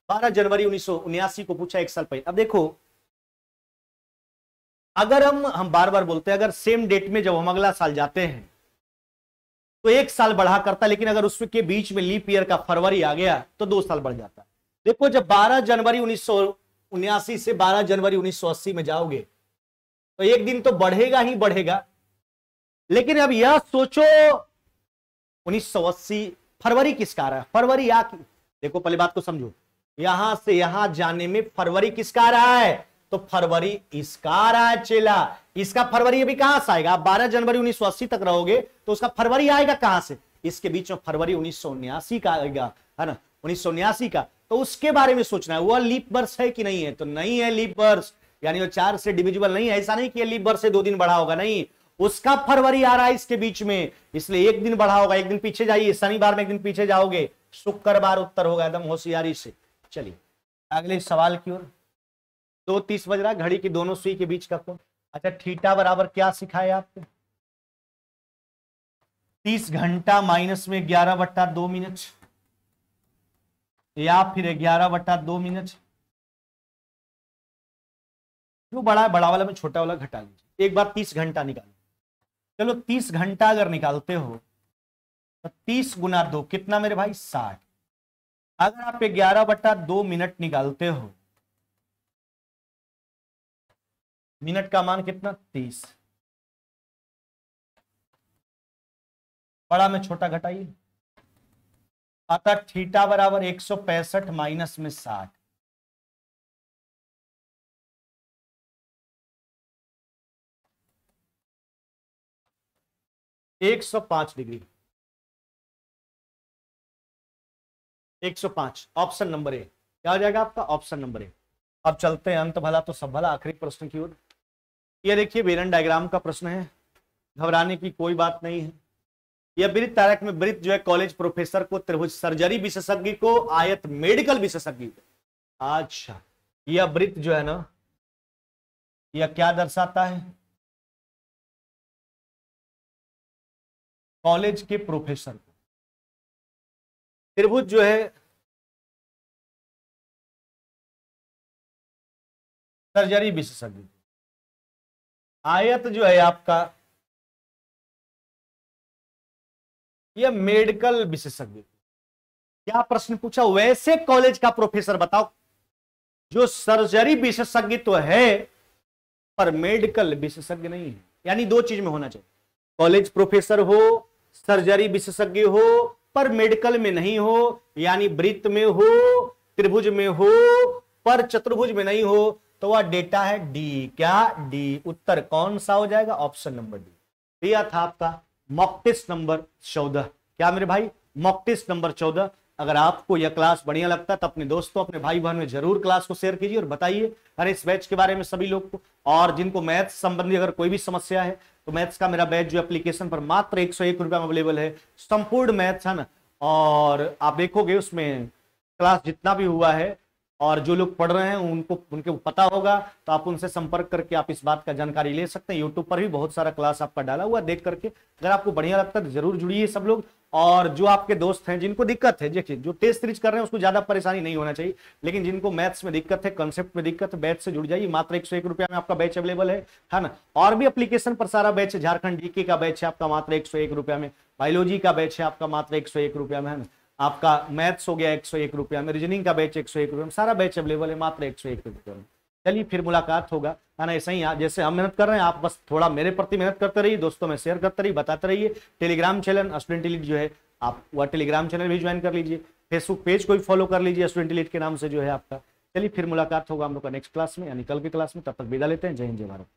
12 जनवरी 1979 को पूछा, एक साल पहले। अब देखो, अगर हम बार बार बोलते हैं, अगर सेम डेट में जब हम अगला साल जाते हैं तो 1 साल बढ़ा करता, लेकिन अगर उसके बीच में लीप ईयर का फरवरी आ गया तो 2 साल बढ़ जाता है। देखो, जब 12 जनवरी 1979 से 12 जनवरी 1980 में जाओगे तो एक दिन तो बढ़ेगा ही बढ़ेगा। लेकिन अब यह सोचो 1980 फरवरी किसका आ रहा है, फरवरी आ, देखो पहले बात को समझो, यहां से यहां जाने में फरवरी किसका आ रहा है, तो फरवरी इसका आ रहा है चेला। इसका फरवरी अभी कहां से आएगा, आप 12 जनवरी 1980 तक रहोगे तो उसका फरवरी आएगा कहां से, इसके बीच में फरवरी 1979 का आएगा, है ना, 1979 का। तो उसके बारे में सोचना है, वह लीप वर्ष है कि नहीं है, तो नहीं है लीप वर्ष, यानी वो 4 से डिविजिबल नहीं है। ऐसा नहीं कि लीप वर्ष से 2 दिन बढ़ा होगा, नहीं, उसका फरवरी आ रहा है इसके बीच में, इसलिए एक दिन बढ़ा होगा, एक दिन पीछे जाइए, शनिवार में एक दिन पीछे जाओगे, शुक्रवार उत्तर होगा, एकदम होशियारी से। चलिए अगले सवाल की ओर। 2:30 बज रहा, घड़ी की दोनों सुई के बीच का कोण। अच्छा, थीटा बराबर क्या सिखाया आपको? 30 घंटा माइनस में 11/2 मिनट, या फिर 11/2 मिनट। जो बड़ा है बड़ा वाला में छोटा वाला घटा लीजिए। एक बार 30 घंटा निकालो। चलो 30 घंटा अगर निकालते हो तो 30 गुना 2 कितना मेरे भाई? 60। अगर आप 11/2 मिनट निकालते हो, मिनट का मान कितना? 30। बड़ा में छोटा घटाइए, अतः थीटा बराबर 165 माइनस में 60। 105 डिग्री। 105 option number A. क्या हो जाएगा आपका? Option number A. अब चलते हैं अंत भला तो सब भला, आखिरी प्रश्न की ओर। ये देखिए वेरन डायग्राम का प्रश्न है, घबराने की कोई बात नहीं है। यह वृत्त आरेख में वृत्त जो है कॉलेज प्रोफेसर को, त्रिभुज सर्जरी विशेषज्ञ को, आयत मेडिकल विशेषज्ञ को। अच्छा, यह वृत्त जो है ना, यह क्या दर्शाता है? कॉलेज के प्रोफेसर को। त्रिभुज जो है सर्जरी विशेषज्ञ, आयत जो है आपका यह मेडिकल विशेषज्ञ। क्या प्रश्न पूछा? वैसे कॉलेज का प्रोफेसर बताओ जो सर्जरी विशेषज्ञ तो है पर मेडिकल विशेषज्ञ नहीं है। यानी दो चीज में होना चाहिए, कॉलेज प्रोफेसर हो, सर्जरी विशेषज्ञ हो, पर मेडिकल में नहीं हो। यानी वृत्त में हो, त्रिभुज में हो, पर चतुर्भुज में नहीं हो, तो वह डेटा है डी। क्या? डी। उत्तर कौन सा हो जाएगा? Option number D. दिया था आपका मॉक टेस्ट नंबर 14। क्या मेरे भाई? Mock test number 14। अगर आपको यह क्लास बढ़िया लगता है तो अपने दोस्तों, अपने भाई बहन में जरूर क्लास को शेयर कीजिए और बताइए अरे इस बैच के बारे में सभी लोग को। और जिनको मैथ्स संबंधी अगर कोई भी समस्या है तो मैथ्स का मेरा बैच जो एप्लीकेशन पर मात्र 101 रुपया में अवेलेबल है, संपूर्ण मैथ्स है ना। और आप देखोगे उसमें क्लास जितना भी हुआ है और जो लोग पढ़ रहे हैं उनको पता होगा, तो आप उनसे संपर्क करके आप इस बात का जानकारी ले सकते हैं। यूट्यूब पर भी बहुत सारा क्लास आपका डाला हुआ देख करके, अगर आपको बढ़िया लगता है तो जरूर जुड़िए सब लोग। और जो आपके दोस्त हैं जिनको दिक्कत है, देखिए जो टेस्ट सीरीज कर रहे हैं उसको ज्यादा परेशानी नहीं होना चाहिए, लेकिन जिनको मैथ्स में दिक्कत है, कंसेप्ट में दिक्कत है, बैच से जुड़ जाइए। मात्र 101 रुपया में आपका बैच अवेलेबल है ना। और भी एप्लीकेशन पर सारा बैच है, झारखंड जीके का बैच है आपका मात्र 101 रुपया में, बायोलॉजी का बैच है आपका मात्र 101 रुपया में, है ना। आपका मैथ्स हो गया 101 रुपया में, रीजनिंग का बैच 101 रुपया में, सारा बैच अवेलेबल है मात्र 101 रुपया में। चलिए फिर मुलाकात होगा, है ना। ऐसे ही जैसे हम मेहनत कर रहे हैं, आप बस थोड़ा मेरे प्रति मेहनत करते रहिए, दोस्तों में शेयर करते रहिए, बताते रहिए। टेलीग्राम चैनल स्टूडेंट एलीट जो है, आप वह टेलीग्राम चैनल भी ज्वाइन कर लीजिए, फेसबुक पेज को भी फॉलो कर लीजिए स्टूडेंट एलीट के नाम से जो है आपका। चलिए फिर मुलाकात होगा हम लोग का नेक्स्ट क्लास में, यानी कल की क्लास में। तब तक विदा लेते हैं। जय हिंद, जय भारत।